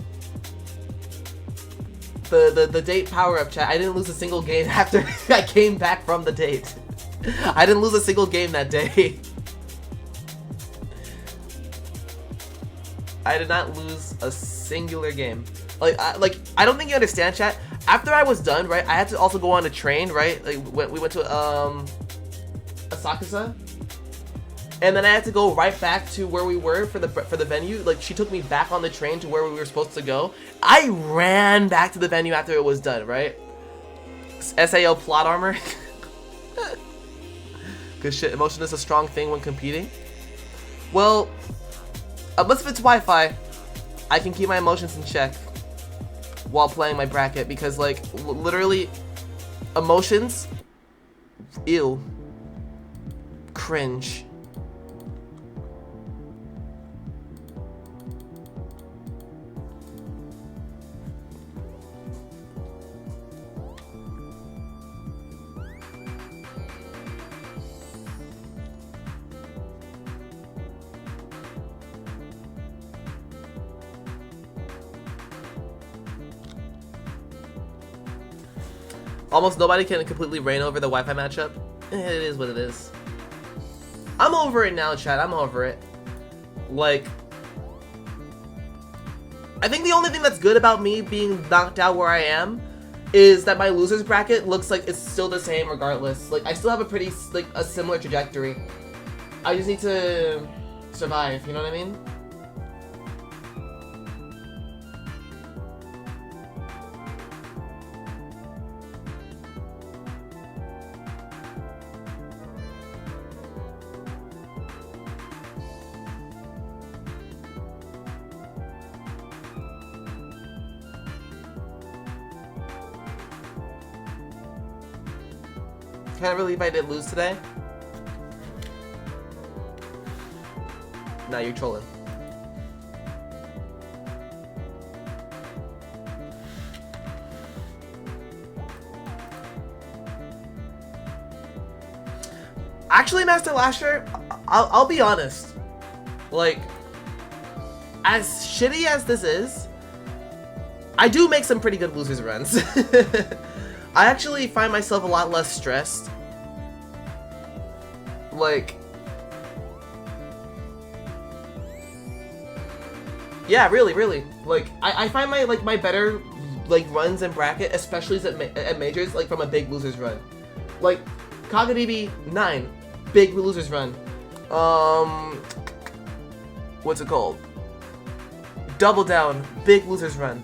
the date power up, chat. I didn't lose a single game after I came back from the date. I didn't lose a single game that day. I did not lose a singular game. Like I don't think you understand, chat. After I was done, right, I had to also go on a train, right? Like we went to Asakusa, and then I had to go right back to where we were for the venue. Like, she took me back on the train to where we were supposed to go. I ran back to the venue after it was done, right? SAO plot armor. Cause shit, emotion is a strong thing when competing. Well, unless if it's Wi-Fi, I can keep my emotions in check while playing my bracket, because, like, literally, emotions, ew, cringe. Almost nobody can completely reign over the Wi-Fi matchup. It is what it is. I'm over it now, chat. I'm over it. Like, I think the only thing that's good about me being knocked out where I am is that my losers bracket looks like it's still the same regardless. Like, I still have a pretty, like, a similar trajectory. I just need to survive, you know what I mean? Can't believe I did lose today. Nah, you're trolling. Actually, Master Lasher, I'll be honest. Like, as shitty as this is, I do make some pretty good losers runs. I actually find myself a lot less stressed. Like, yeah, really. Like, I find my better, like, runs in bracket, especially at majors, like, from a big losers run. Like, Kagadibi 9, big losers run. What's it called? Double Down, big losers run.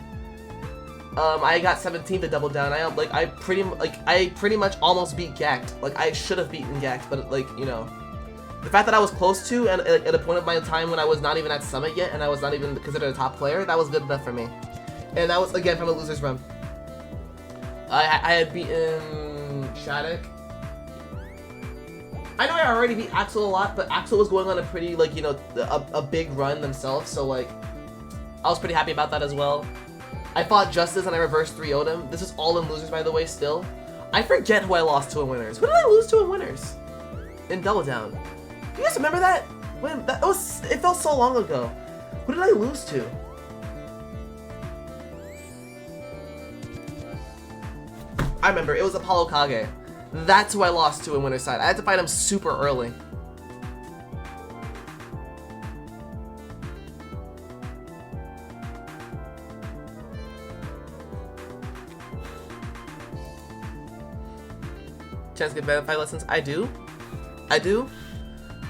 I got 17th at Double Down. I pretty much almost beat Gacked. Like, I should have beaten Gacked, but, like, you know, The fact that I was close to and at a point of my time when I was not even at Summit yet and I was not even considered a top player, that was good enough for me. And that was, again, from a loser's run. I had beaten Shattuck. I know I already beat Axel a lot, but Axel was going on a pretty, like, you know, a big run themselves, so, like, I was pretty happy about that as well. I fought Justice and I reversed 3-0'd him. This is all in losers, by the way, still. I forget who I lost to in winners. Who did I lose to in winners? In Double Down. Do you guys remember that? When it felt so long ago. Who did I lose to? I remember, it was Apollo Kage. That's who I lost to in winner's side. I had to fight him super early. Chance to get fight lessons? I do.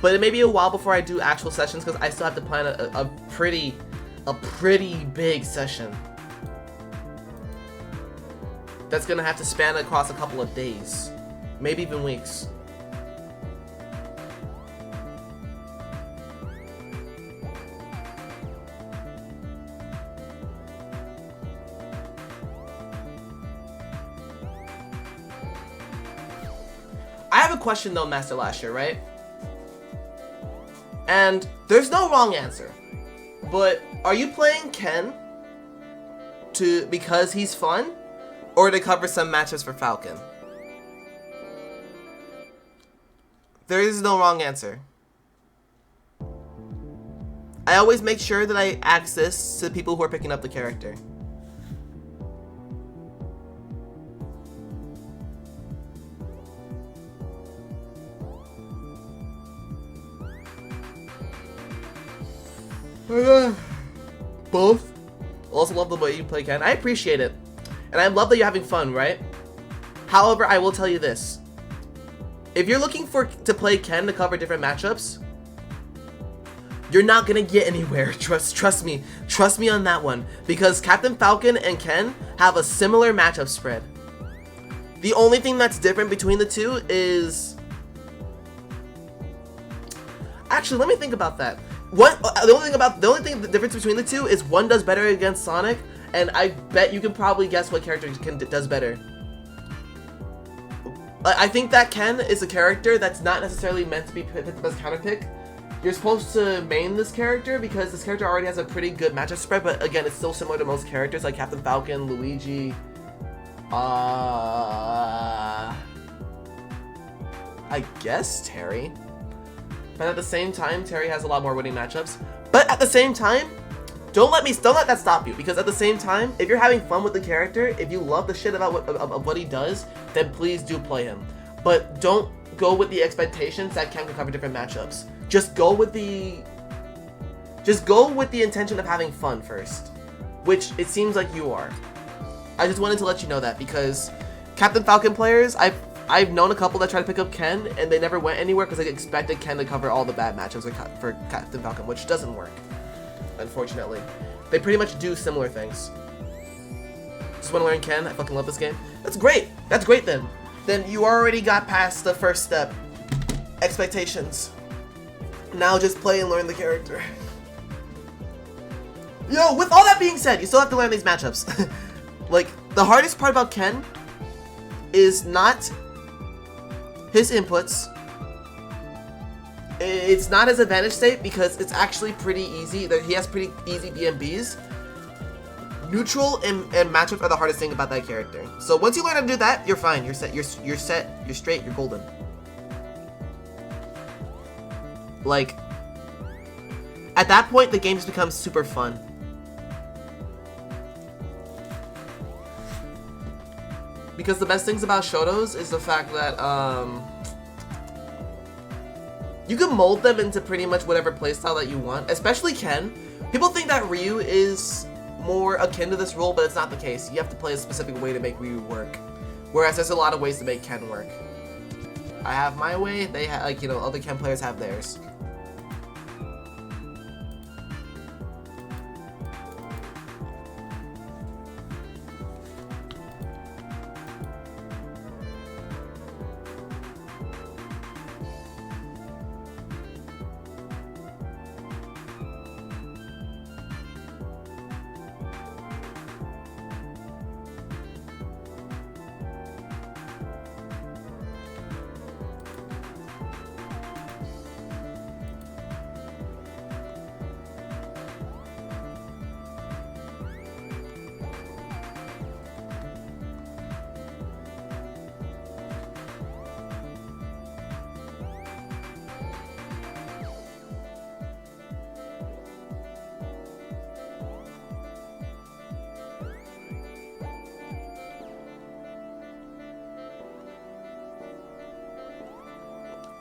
But it may be a while before I do actual sessions because I still have to plan a pretty big session. That's gonna have to span across a couple of days, maybe even weeks. I have a question though, Master Lasher, right? And there's no wrong answer, but are you playing Ken because he's fun, or to cover some matches for Falcon? There is no wrong answer. I always make sure that I ask this to people who are picking up the character. Both. Also love the way you play Ken. I appreciate it. And I love that you're having fun, right? However, I will tell you this. If you're looking to play Ken to cover different matchups, you're not gonna get anywhere. Trust me. Trust me on that one. Because Captain Falcon and Ken have a similar matchup spread. The only thing that's different between the two is... Actually, let me think about that. The difference between the two is one does better against Sonic, and I bet you can probably guess what character does better. I think that Ken is a character that's not necessarily meant to be the best counter pick. You're supposed to main this character because this character already has a pretty good matchup spread, but again, it's still similar to most characters like Captain Falcon, Luigi. I guess Terry. But at the same time, Terry has a lot more winning matchups. But at the same time, don't let that stop you. Because at the same time, if you're having fun with the character, if you love the shit about what he does, then please do play him. But don't go with the expectations that Ken can cover different matchups. Just go with the intention of having fun first, which it seems like you are. I just wanted to let you know that because Captain Falcon players, I've known a couple that tried to pick up Ken and they never went anywhere because they expected Ken to cover all the bad matchups for Captain Falcon, which doesn't work, unfortunately. They pretty much do similar things. Just want to learn Ken. I fucking love this game. That's great. That's great then. Then you already got past the first step. Expectations. Now just play and learn the character. Yo, with all that being said, you still have to learn these matchups. Like, the hardest part about Ken is not his inputs. It's not his advantage state because it's actually pretty easy. He has pretty easy BMBs. Neutral and matchups are the hardest thing about that character. So once you learn how to do that, you're fine. You're set. You're straight. You're golden. Like, at that point, the game just becomes super fun. Because the best things about Shotos is the fact that, you can mold them into pretty much whatever playstyle that you want, especially Ken. People think that Ryu is more akin to this role, but it's not the case. You have to play a specific way to make Ryu work. Whereas there's a lot of ways to make Ken work. I have my way, they have, like, you know, other Ken players have theirs.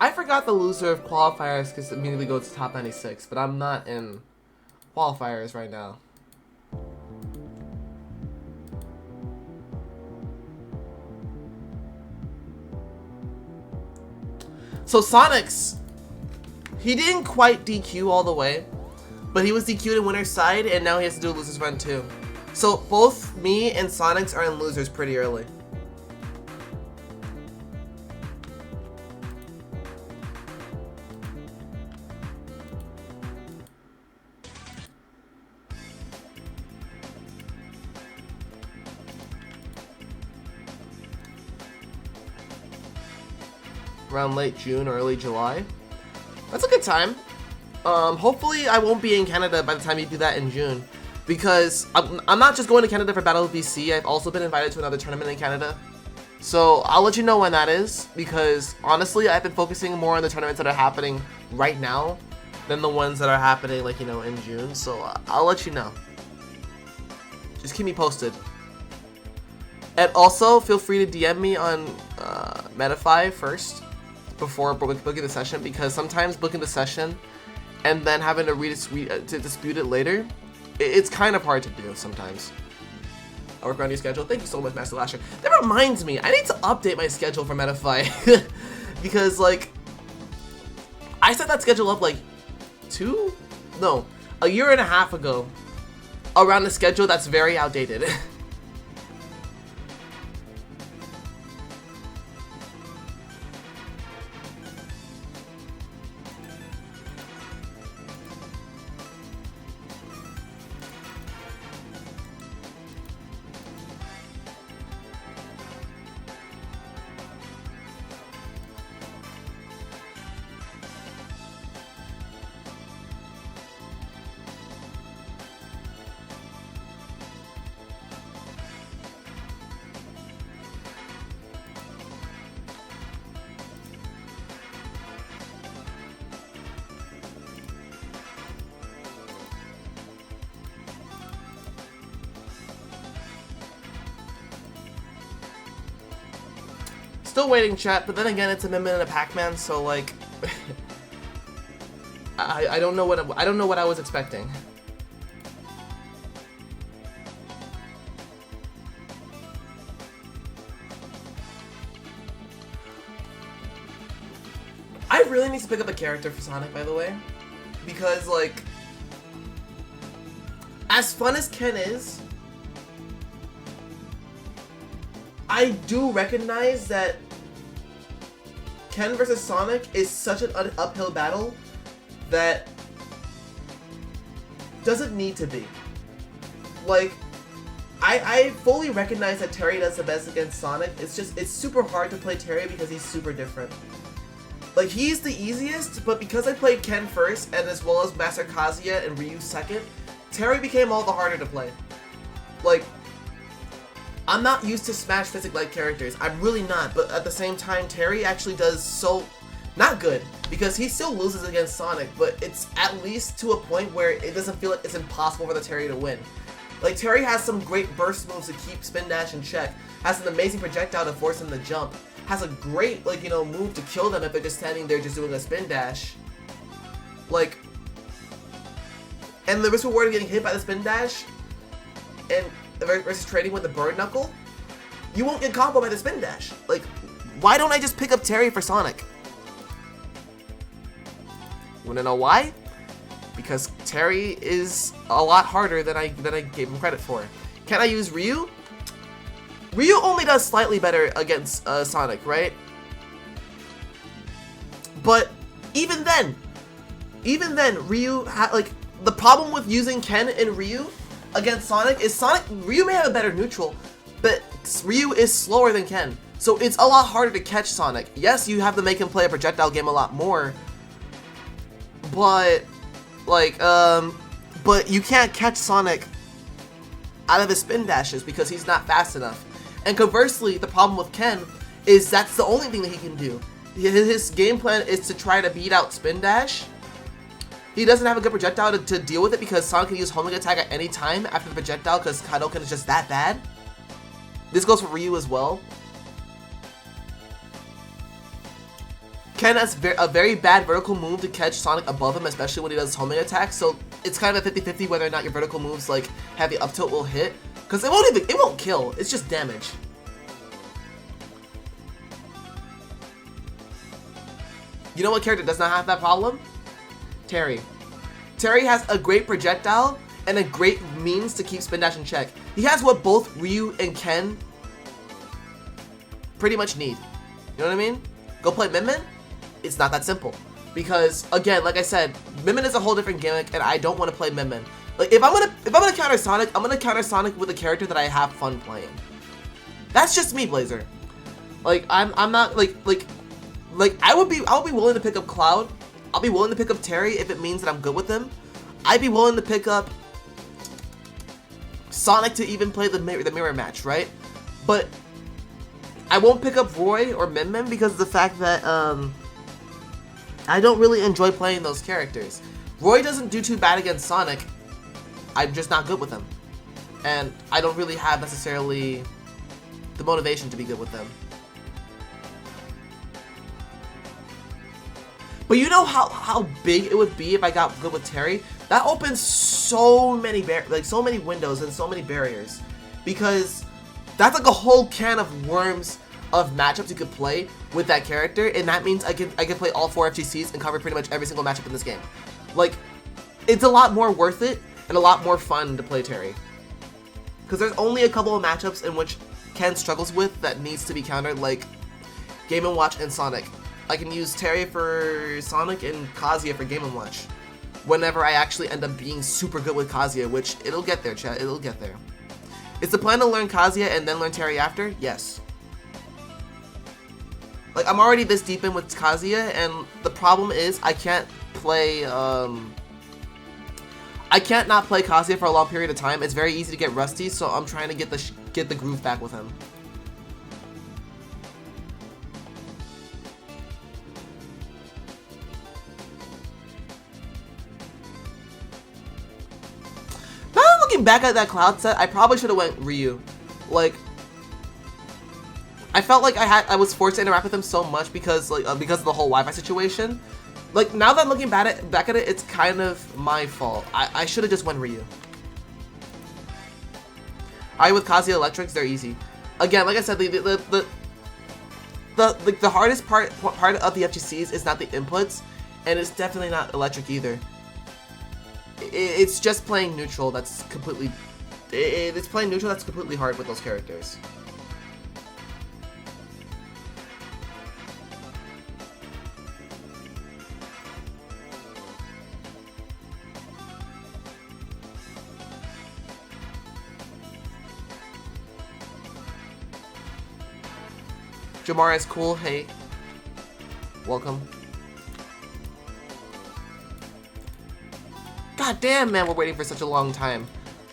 I forgot the loser of qualifiers because immediately goes to top 96, but I'm not in qualifiers right now. So Sonic's, he didn't quite DQ all the way, but he was DQ'd in winner's side, and now he has to do a loser's run too. So both me and Sonic's are in losers pretty early. Around late June or early July. That's a good time. Hopefully I won't be in Canada by the time you do that in June, because I'm not just going to Canada for Battle of BC. I've also been invited to another tournament in Canada. So I'll let you know when that is, because honestly I've been focusing more on the tournaments that are happening right now than the ones that are happening, like, you know, in June. So I'll let you know. Just keep me posted. And also feel free to DM me on Metafy first before booking the session, because sometimes booking the session and then having to dispute it later, it's kind of hard to do sometimes. I'll work around your schedule. Thank you so much, Master Lasher. That reminds me, I need to update my schedule for Metafy because, like, I set that schedule up like a year and a half ago around a schedule that's very outdated. Still waiting, chat, but then again, it's a Min and a Pac-Man, so like, I don't know what I was expecting. I really need to pick up a character for Sonic, by the way, because, like, as fun as Ken is, I do recognize that Ken versus Sonic is such an uphill battle that doesn't need to be. Like, I fully recognize that Terry does the best against Sonic. It's just, it's super hard to play Terry because he's super different. Like, he's the easiest, but because I played Ken first, and as well as Master Kazuya and Ryu second, Terry became all the harder to play. Like, I'm not used to Smash Physic-like characters. I'm really not, but at the same time, Terry actually does so not good, because he still loses against Sonic, but it's at least to a point where it doesn't feel like it's impossible for the Terry to win. Like, Terry has some great burst moves to keep Spin Dash in check, has an amazing projectile to force him to jump, has a great, like, you know, move to kill them if they're just standing there just doing a Spin Dash. Like, and the risk reward of getting hit by the Spin Dash, and versus trading with the Bird Knuckle, you won't get combo by the Spin Dash. Like, why don't I just pick up Terry for Sonic? Wanna know why? Because Terry is a lot harder than I gave him credit for. Can I use Ryu? Ryu only does slightly better against Sonic, right? But even then, Ryu like, the problem with using Ken and Ryu against Sonic is Ryu may have a better neutral, but Ryu is slower than Ken. So it's a lot harder to catch Sonic. Yes, you have to make him play a projectile game a lot more, but, like, but you can't catch Sonic out of his spin dashes because he's not fast enough. And conversely, the problem with Ken is that's the only thing that he can do. His game plan is to try to beat out spin dash. He doesn't have a good projectile to deal with it because Sonic can use homing attack at any time after the projectile because Kadoken is just that bad. This goes for Ryu as well. Ken has a very bad vertical move to catch Sonic above him, especially when he does homing attacks. So it's kind of a 50-50 whether or not your vertical moves like heavy up tilt will hit, because it won't kill. It's just damage. You know what character does not have that problem? Terry. Terry has a great projectile and a great means to keep spin dash in check. He has what both Ryu and Ken pretty much need. You know what I mean? Go play Min Min? It's not that simple. Because again, like I said, Min Min is a whole different gimmick and I don't want to play Min Min. Like if I'm gonna counter Sonic, I'm gonna counter Sonic with a character that I have fun playing. That's just me, Blazer. Like I'm not like I'll be willing to pick up Cloud. I'll be willing to pick up Terry if it means that I'm good with him. I'd be willing to pick up Sonic to even play the mirror match, right? But I won't pick up Roy or Min Min because of the fact that I don't really enjoy playing those characters. Roy doesn't do too bad against Sonic. I'm just not good with him. And I don't really have necessarily the motivation to be good with them. But you know how big it would be if I got good with Terry? That opens so many so many windows and so many barriers. Because that's like a whole can of worms of matchups you could play with that character, and that means I can play all 4 FGCs and cover pretty much every single matchup in this game. Like, it's a lot more worth it and a lot more fun to play Terry. Because there's only a couple of matchups in which Ken struggles with that needs to be countered, like Game & Watch and Sonic. I can use Terry for Sonic and Kazuya for Game & Watch. Whenever I actually end up being super good with Kazuya, which it'll get there, chat, it'll get there. Is the plan to learn Kazuya and then learn Terry after? Yes. Like, I'm already this deep in with Kazuya, and the problem is I can't play, I can't not play Kazuya for a long period of time. It's very easy to get rusty, so I'm trying to get the groove back with him. Now looking back at that Cloud set, I probably should have went Ryu. Like, I felt like I was forced to interact with him so much because of the whole Wi-Fi situation. Like, now that I'm looking back at it, it's kind of my fault. I should have just went Ryu. With Kazuya Electrics, they're easy. Again, like I said, the hardest part of the FGCs is not the inputs, and it's definitely not electric either. It's just playing neutral that's completely. It's playing neutral that's completely hard with those characters. Jamar is cool. Hey, welcome. God damn, man, we're waiting for such a long time.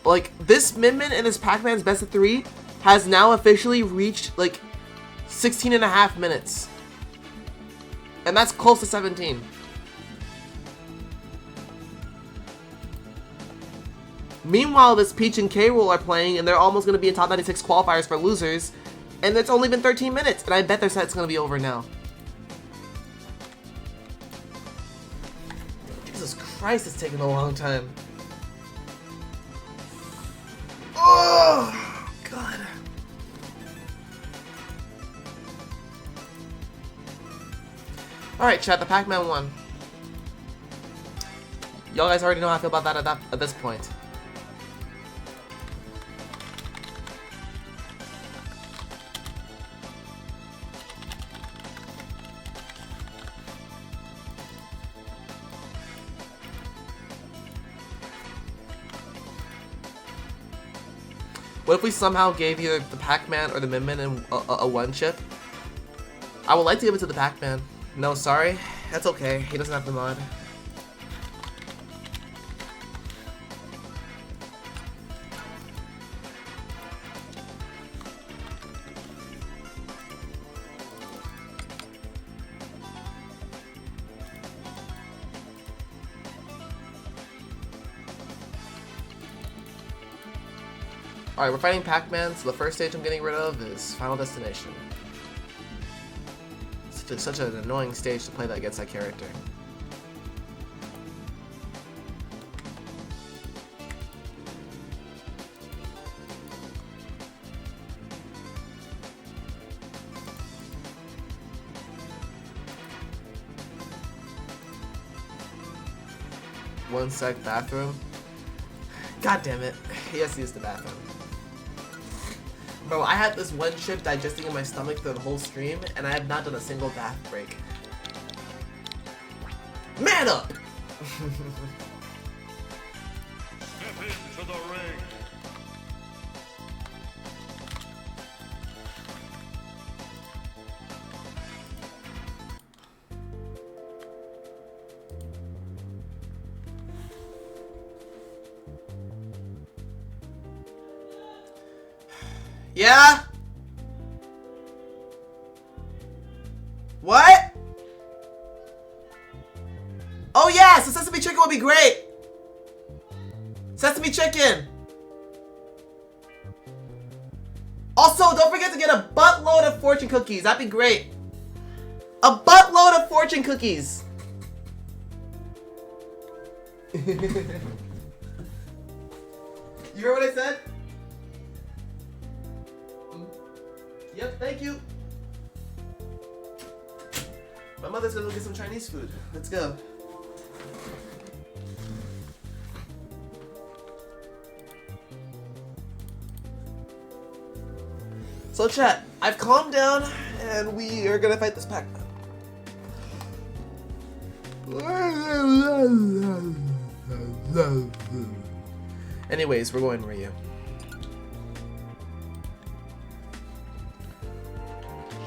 Like, this Min Min and this Pac-Man's best of 3 has now officially reached like 16.5 minutes, and that's close to 17. Meanwhile, this Peach and K. Rool are playing, and they're almost going to be in top 96 qualifiers for losers. And it's only been 13 minutes, and I bet their set's gonna be over now. Jesus Christ, it's taking a long time. Oh, God. Alright, chat, the Pac-Man won. Y'all guys already know how I feel about that at this point. What if we somehow gave either the Pac-Man or the Min Min in a one chip? I would like to give it to the Pac-Man. No, sorry. That's okay. He doesn't have the mod. Alright, we're fighting Pac-Man, so the first stage I'm getting rid of is Final Destination. just such an annoying stage to play that against that character. One sec, bathroom. God damn it. He has to use the bathroom. Bro, I had this one chip digesting in my stomach through the whole stream, and I have not done a single bath break. Man up! Step into the ring. Yeah? What? Oh yeah, so sesame chicken would be great. Sesame chicken. Also, don't forget to get a buttload of fortune cookies. That'd be great. A buttload of fortune cookies. You heard what I said? Yep, thank you. My mother's gonna go get some Chinese food. Let's go. So chat, I've calmed down and we are gonna fight this Pac-Man. Anyways, we're going Ryu.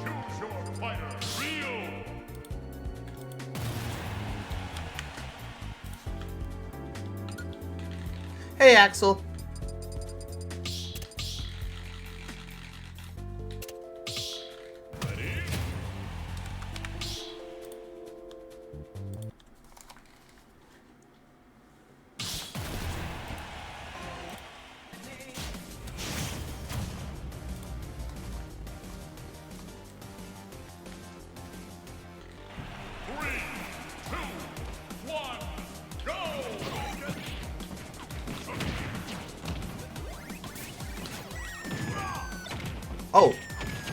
Choose your fighter. Ryu. Hey Axel. Ready? Three, two, one, go! Oh,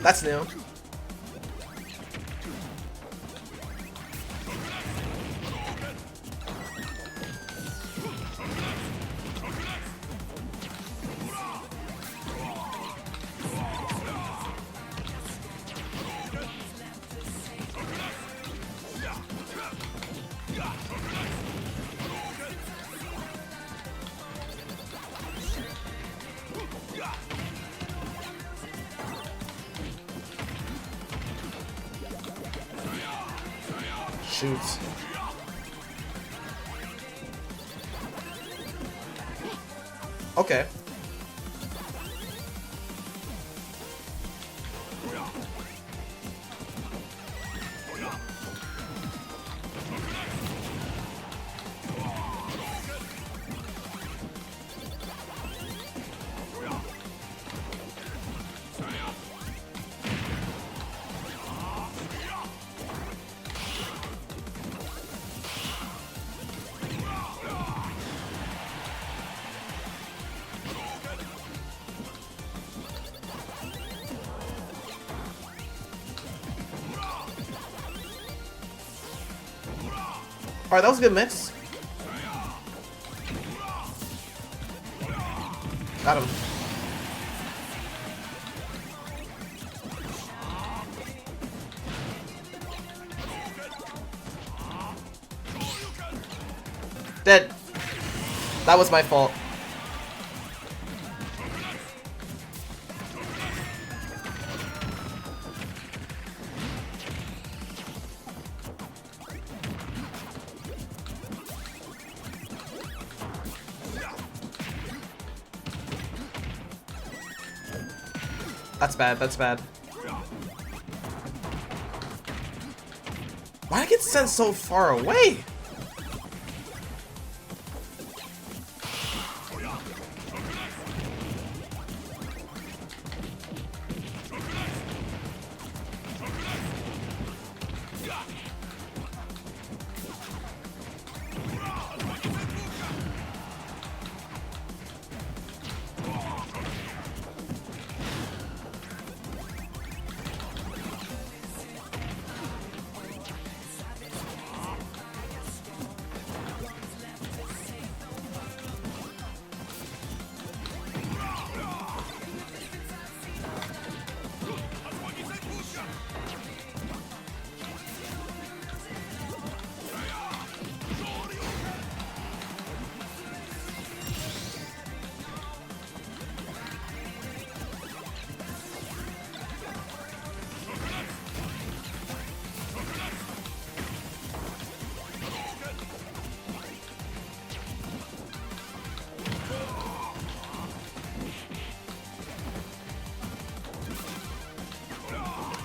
that's new. Shoots. Okay. Alright, that was a good mix. Got him. Dead. That was my fault. That's bad, that's bad. Why did I get sent so far away?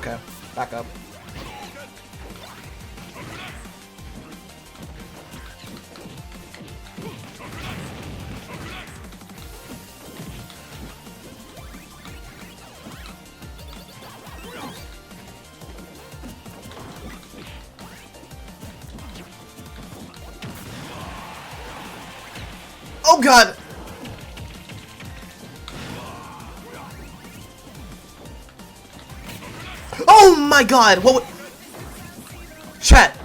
Okay, back up. Oh god! Oh my god! What? Chat.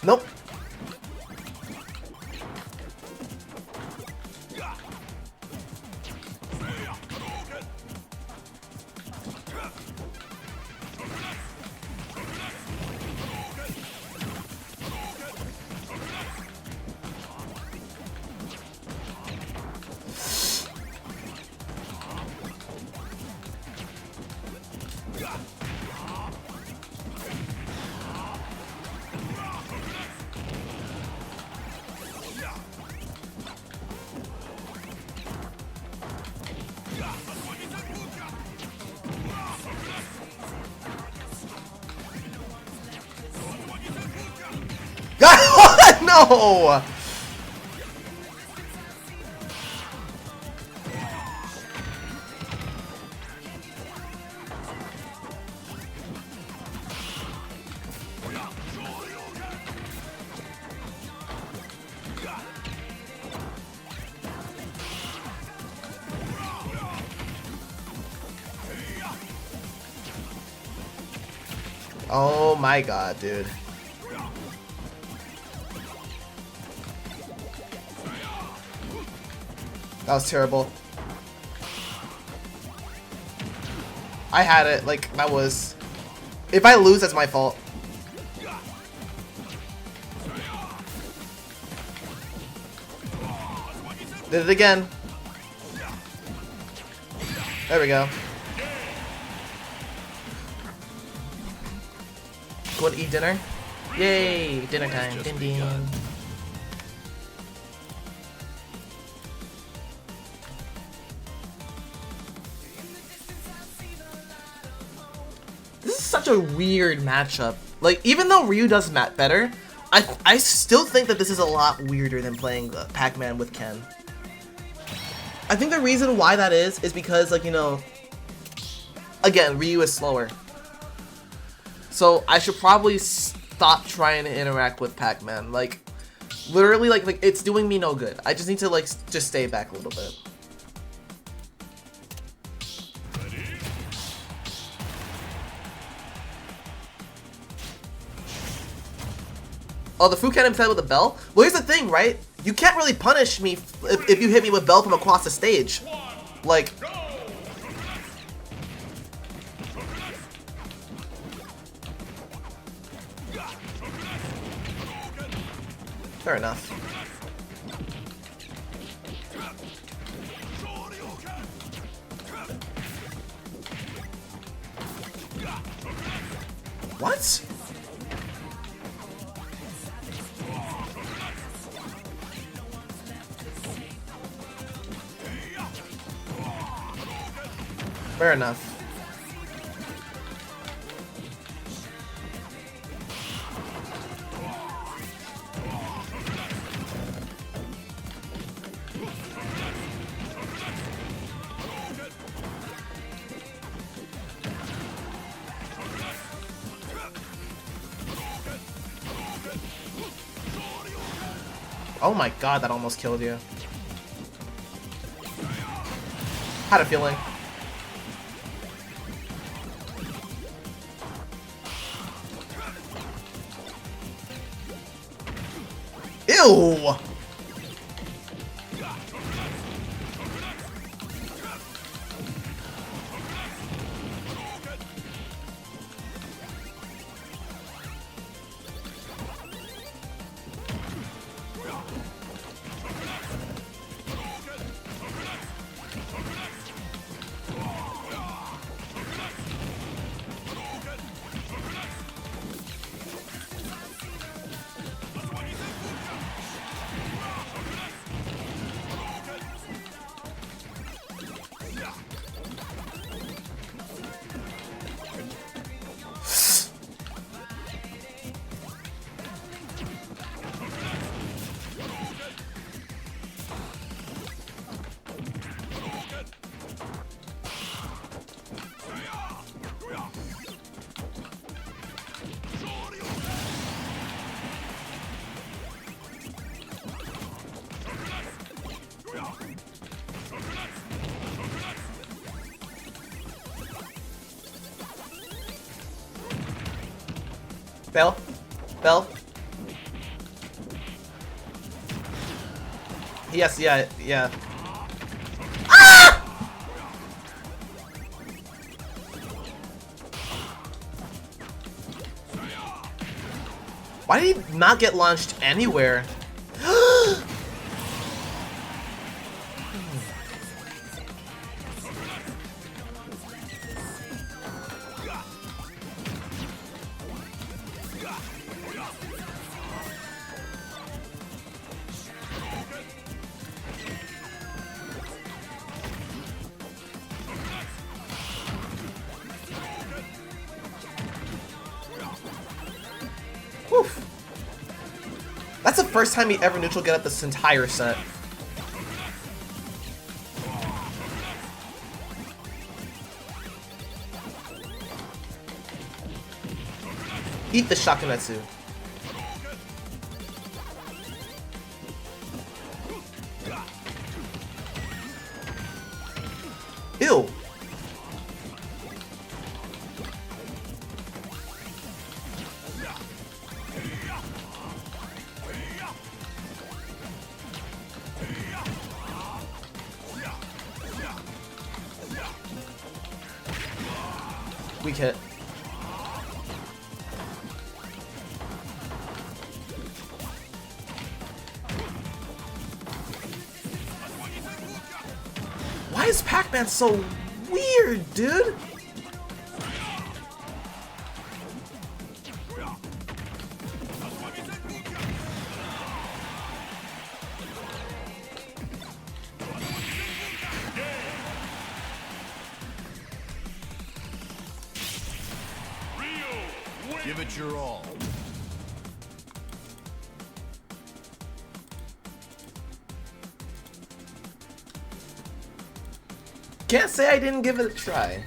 Nope. God, no! Oh my god, dude. That was terrible. I had it, like, that was... If I lose, that's my fault. Did it again. There we go. Going to eat dinner? Yay! Dinner time. Din din. This is such a weird matchup. Like, even though Ryu does better, I still think that this is a lot weirder than playing Pac-Man with Ken. I think the reason why that is because, like, you know, again, Ryu is slower. So I should probably stop trying to interact with Pac-Man. Like, literally, like it's doing me no good. I just need to, like, just stay back a little bit. Oh, the Fu Cannon with a bell? Well, here's the thing, right? You can't really punish me if you hit me with bell from across the stage. Like... Fair enough. What? Fair enough. Oh my god, that almost killed you. Had a feeling. Ew! Bell. Bell. Yes, yeah, yeah. Ah! Why did he not get launched anywhere? Whew. That's the first time he ever neutral get up this entire set. Eat the Shakunetsu. Ew. Weak hit. Why is Pac-Man so weird, dude? Give it your all. Can't say I didn't give it a try.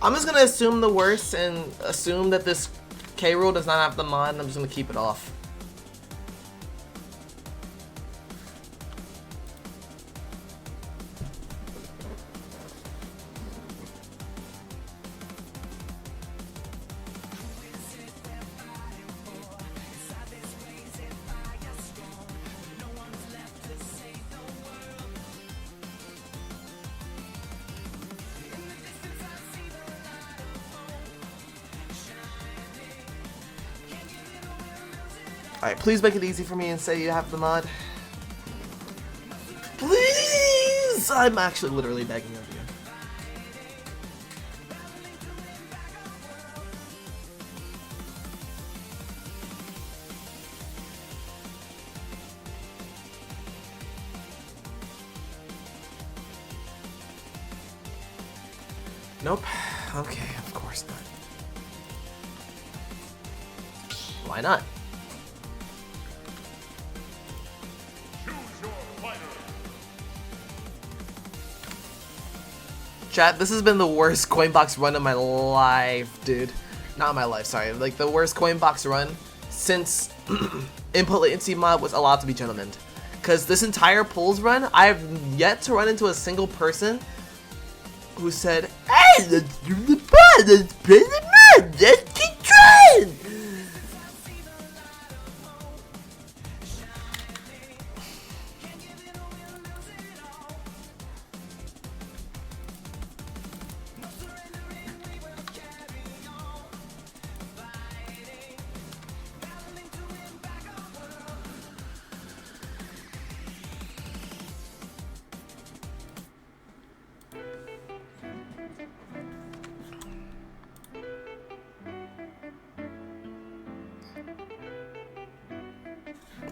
I'm just gonna assume the worst and assume that this K rule does not have the mod, and I'm just gonna keep it off. Alright, please make it easy for me and say you have the mod. Please! I'm actually literally begging of you. Nope. Okay, of course not. Why not? Chat, this has been the worst Coinbox run of my life, dude. Not my life, sorry. Like, the worst Coinbox run since input latency mod was allowed to be gentlemaned. Because this entire polls run, I have yet to run into a single person who said, "Hey, let's do the pod, let's play the mod, let's keep trying!"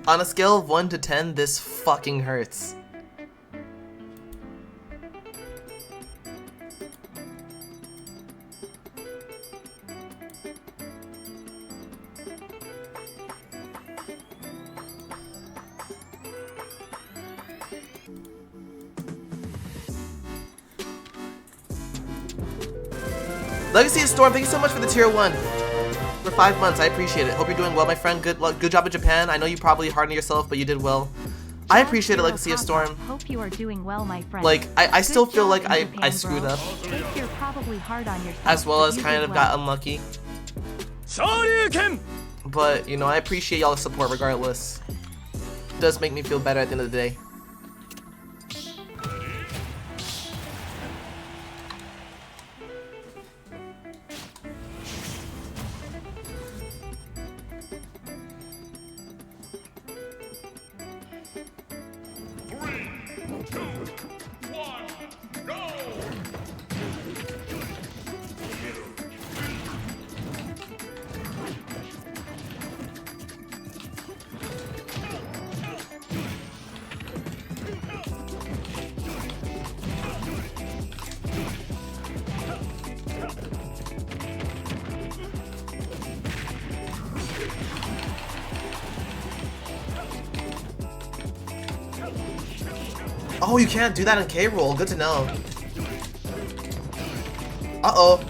On a scale of 1 to 10, this fucking hurts. Legacy of Storm, thank you so much for the tier 1. for 5 months. I appreciate it. Hope you're doing well, my friend. Good luck. Good job in Japan. I know you probably hardened yourself, but you did well. I appreciate it, Legacy of Storm. Hope you are doing well, my friend. Like, I still Good feel job like in Japan, I screwed bro. up. Think you're probably hard on yourself, As well but as you kind did of well. got unlucky. But, you know, I appreciate y'all's support regardless. It does make me feel better at the end of the day. Oh, you can't do that in K-Roll. Good to know. Uh-oh.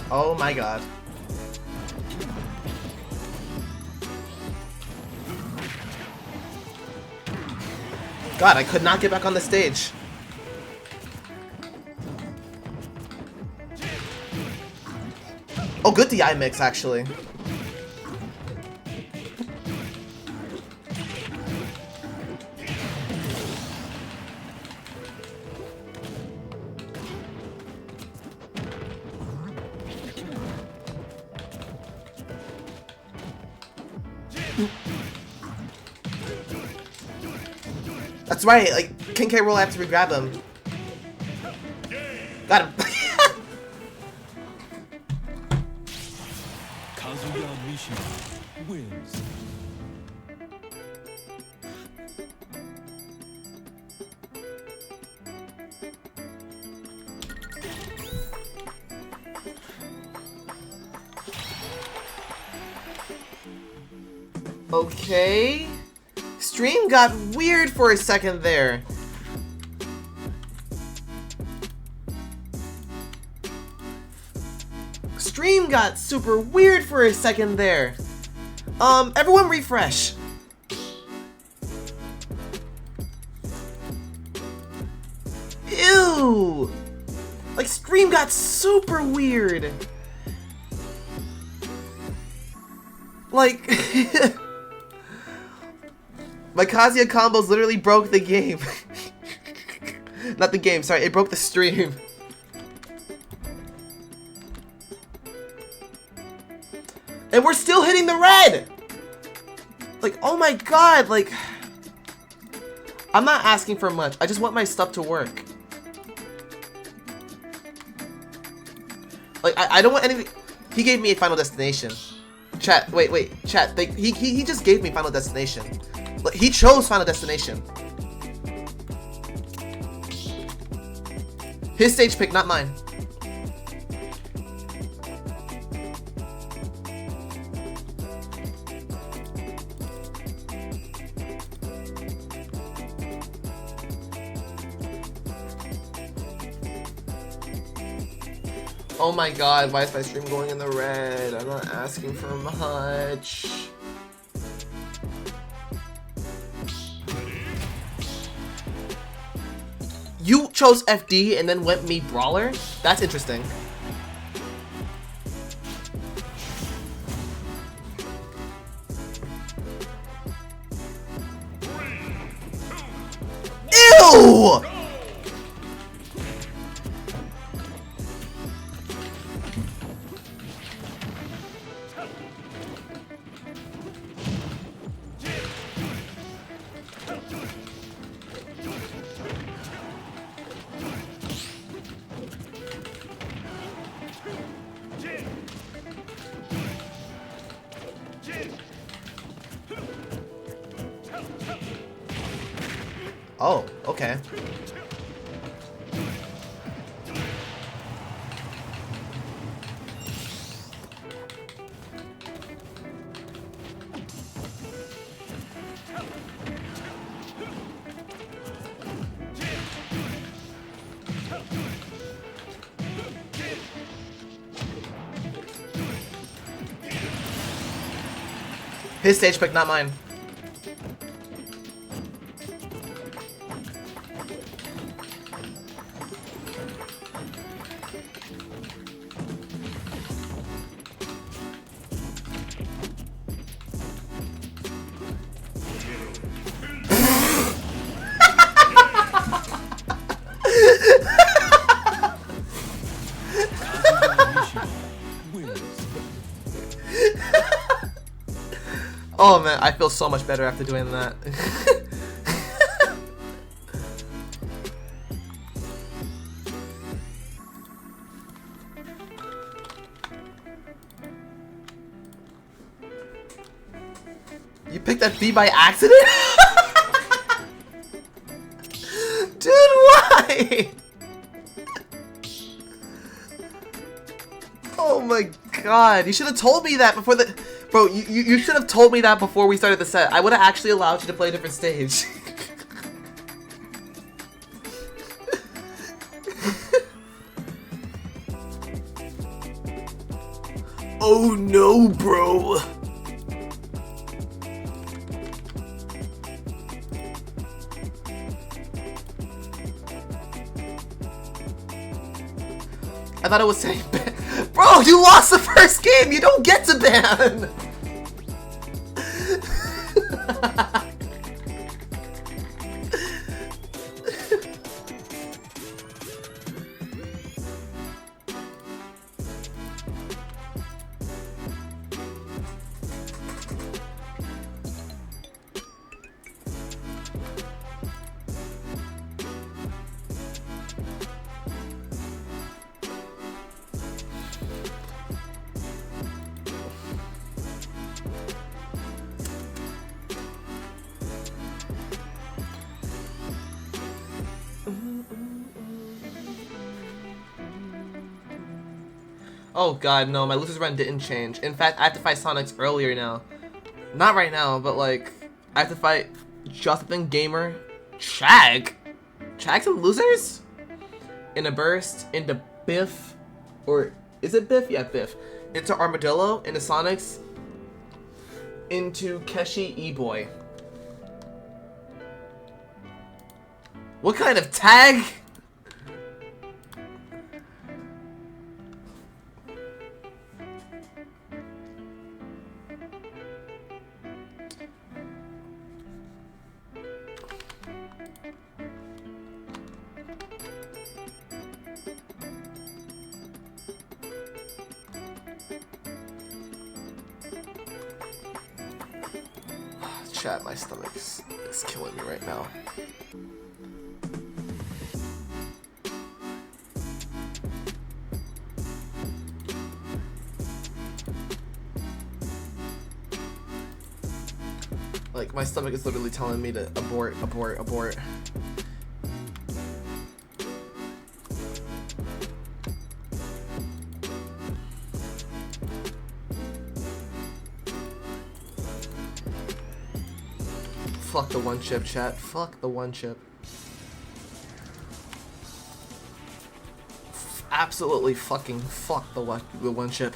Oh my god. God, I could not get back on the stage. Oh, good DI mix, actually. That's right, like, King K. Roll, I have to re-grab him. Got him. Kazuya wins. Okay. Stream got weird for a second there. Stream got super weird for a second there. Everyone refresh. Ew. Like, stream got super weird. Like, my Kazuya combos literally broke the game. Not the game, sorry, it broke the stream. And we're still hitting the red! Like, oh my god, like... I'm not asking for much, I just want my stuff to work. Like, I don't want anything... He gave me a Final Destination. Chat, wait, chat, he just gave me Final Destination. Like, he chose Final Destination. His stage pick, not mine. Oh my god, why is my stream going in the red? I'm not asking for much. You chose FD and then went me Brawler? That's interesting. Ew! Oh, okay. His stage pick, not mine. Oh man, I feel so much better after doing that. You picked that B by accident? Dude, why? Oh my god, you should have told me that before the... Bro, you should have told me that before we started the set. I would have actually allowed you to play a different stage. Oh no, bro. I thought it was saying ban. Bro, you lost the first game! You don't get to ban! Oh god, no, my losers run didn't change. In fact, I have to fight Sonics earlier now. Not right now, but like, I have to fight Justin Gamer, Chag. Chag some losers? In a burst, into Biff, or is it Biff? Yeah, Biff. Into Armadillo, into Sonics, into Keshi E-Boy. What kind of tag? Chat, my stomach is killing me right now. Like, my stomach is literally telling me to abort, abort, abort. Fuck the one chip, chat. Fuck the one chip. Absolutely fucking fuck the one chip.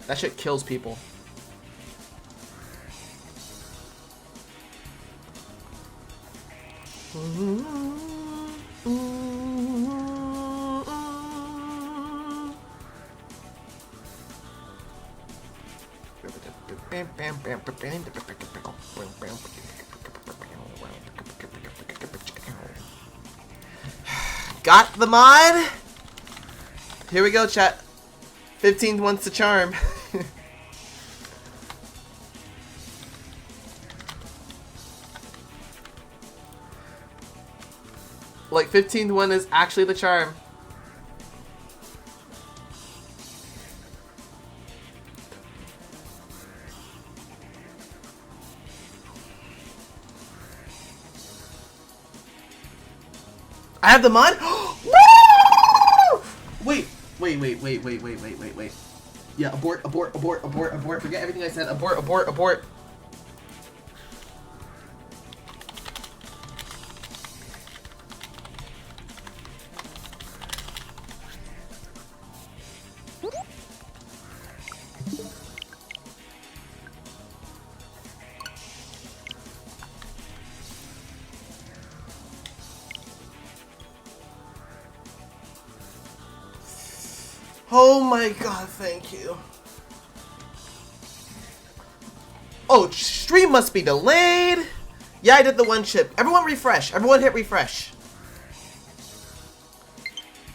That shit kills people. Got the mod? Here we go, chat. 15th one's the charm. Like, 15th one is actually the charm. I have the mod? Wait. Wait. Yeah, abort. Forget everything I said. Abort. Oh my god, thank you. Oh, stream must be delayed. Yeah, I did the one chip. Everyone refresh. Everyone hit refresh.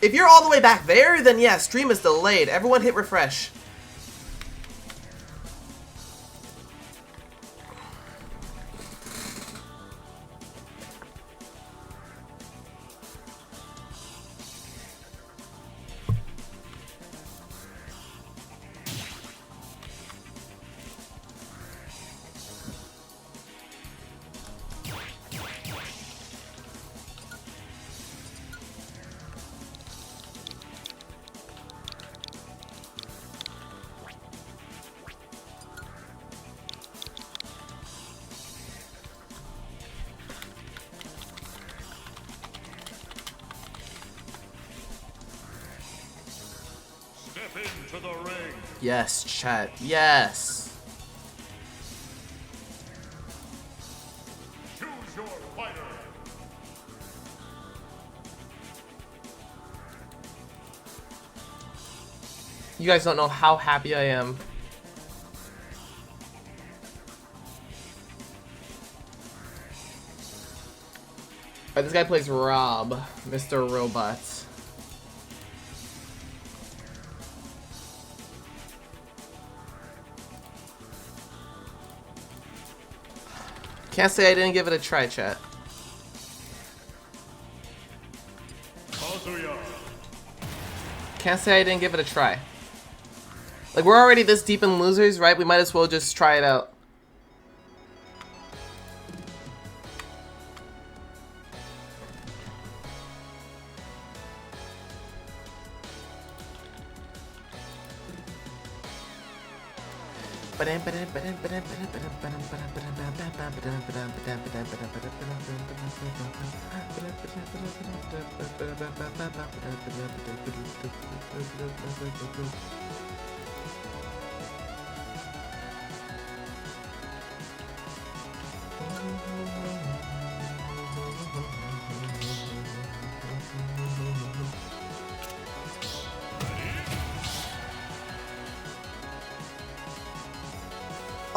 If you're all the way back there, then yeah, stream is delayed. Everyone hit refresh. Step into the ring. Yes, chat. Yes. Choose your fighter. You guys don't know how happy I am. Alright, this guy plays Rob, Mr. Robot. Can't say I didn't give it a try, chat. Kazuya. Can't say I didn't give it a try. Like, we're already this deep in losers, right? We might as well just try it out.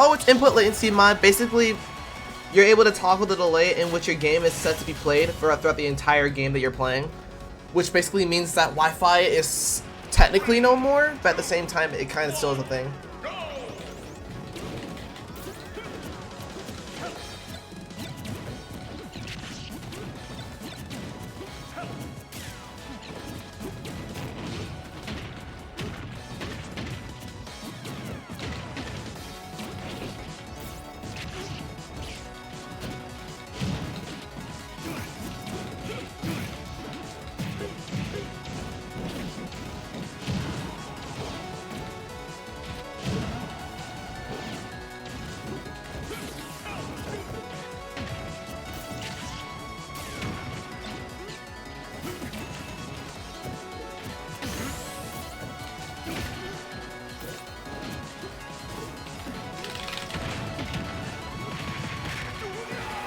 Oh, it's input latency mod. Basically, you're able to toggle the delay in which your game is set to be played throughout the entire game that you're playing, which basically means that Wi-Fi is technically no more, but at the same time, it kind of still is a thing.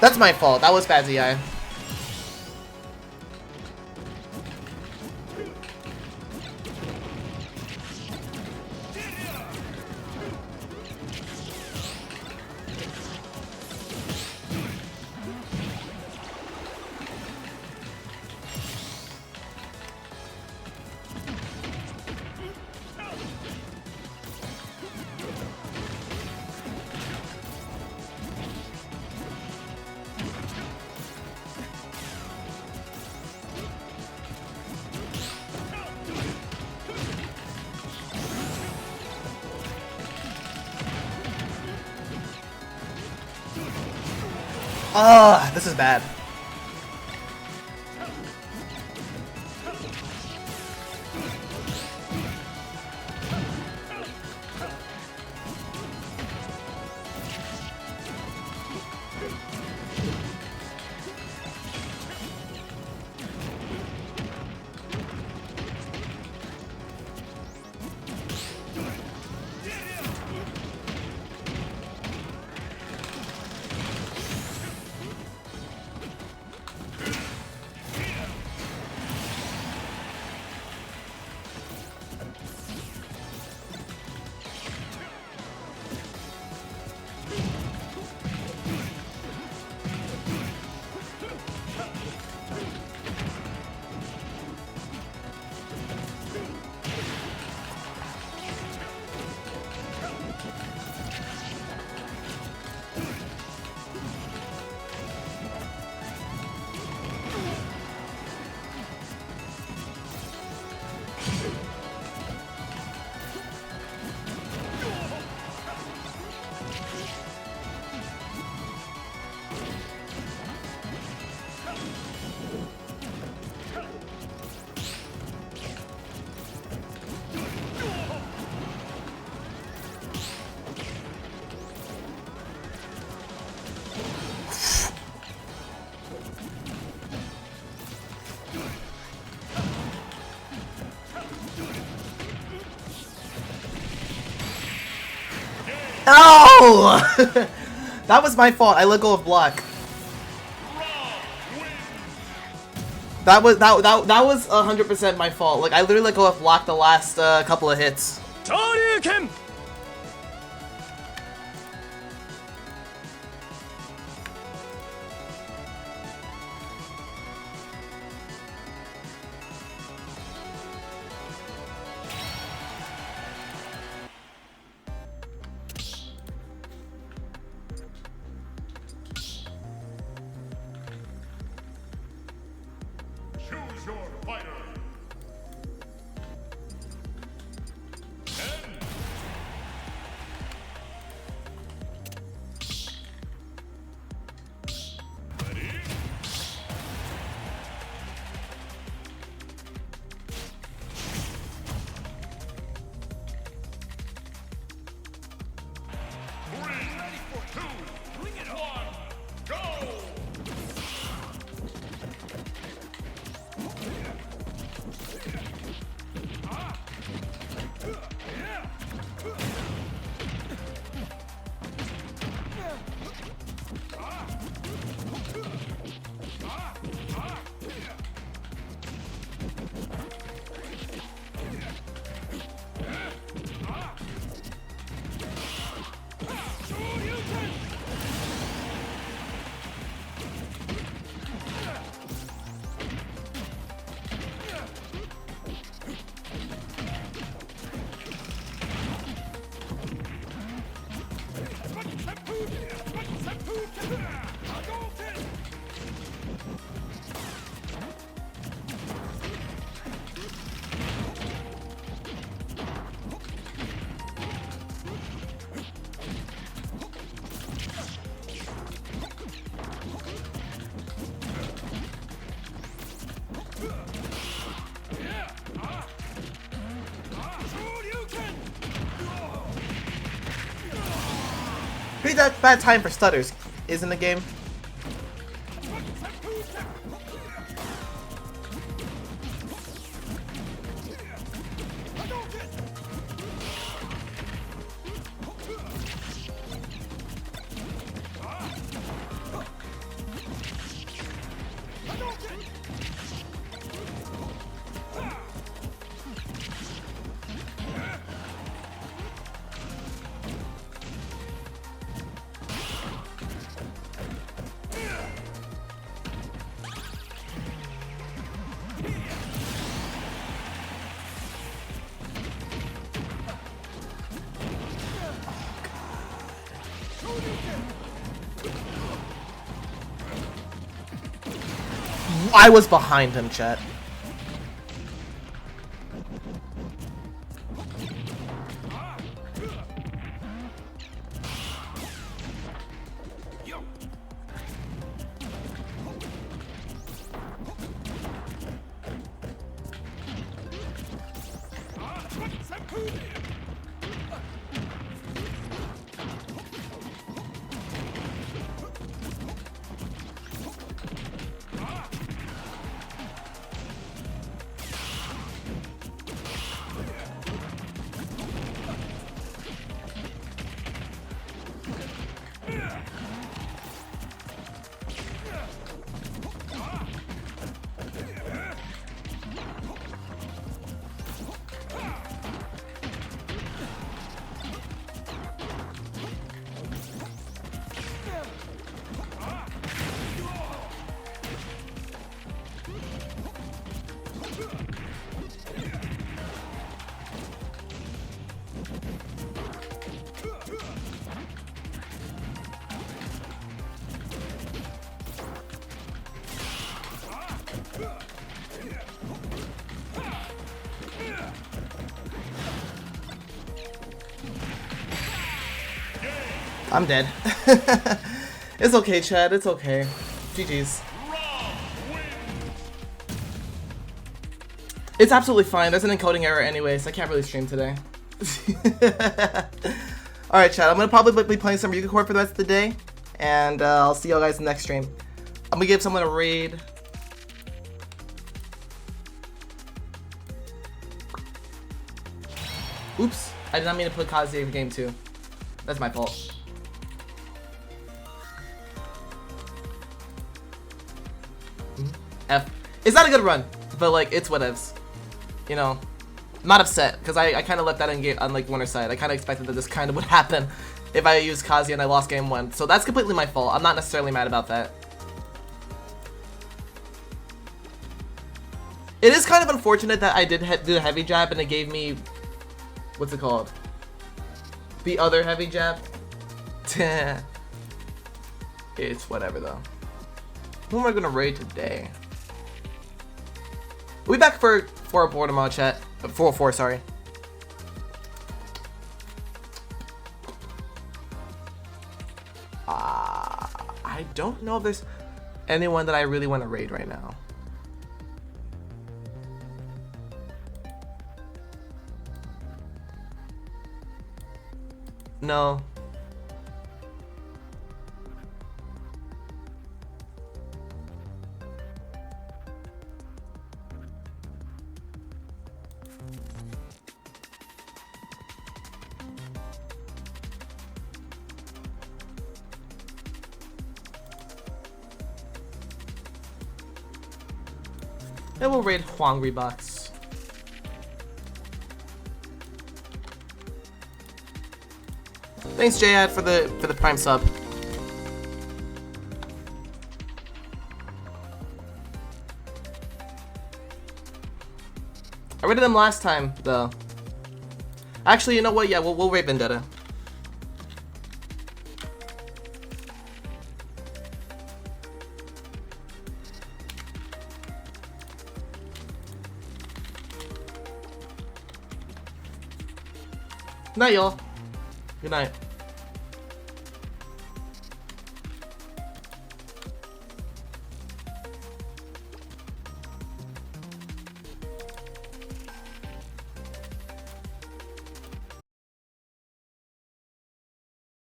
That's my fault. That was Fazzy Eye. Ah, this is bad. Oh! That was my fault. I let go of block. That was 100% my fault. Like, I literally let go of block the last couple of hits. Shoryuken! Choose your fighter. Pretty bad time for stutters, isn't the game? I was behind him, chat. I'm dead. It's okay, Chad. It's okay. GG's. It's absolutely fine. There's an encoding error anyway, so I can't really stream today. Alright, Chad. I'm going to probably be playing some Yuka for the rest of the day. And I'll see y'all guys in the next stream. I'm going to give someone a raid. Oops. I did not mean to put Kazuya for game 2. That's my fault. F. It's not a good run, but like it's whatevs. You know, I'm not upset because I kind of left that in game on like winner side. I kind of expected that this kind of would happen if I used Kazuya and I lost game 1. So that's completely my fault. I'm not necessarily mad about that. It is kind of unfortunate that I did do the heavy jab and it gave me, what's it called? The other heavy jab. It's whatever though. Who am I gonna raid today? We'll be back for 404 tomorrow, chat. 404, sorry. I don't know if there's anyone that I really want to raid right now. No. And we'll raid Huang Rebox. Thanks, Jayad, for the prime sub. I raided them last time, though. Actually, you know what? Yeah, we'll raid Vendetta. Night, y'all. Good night.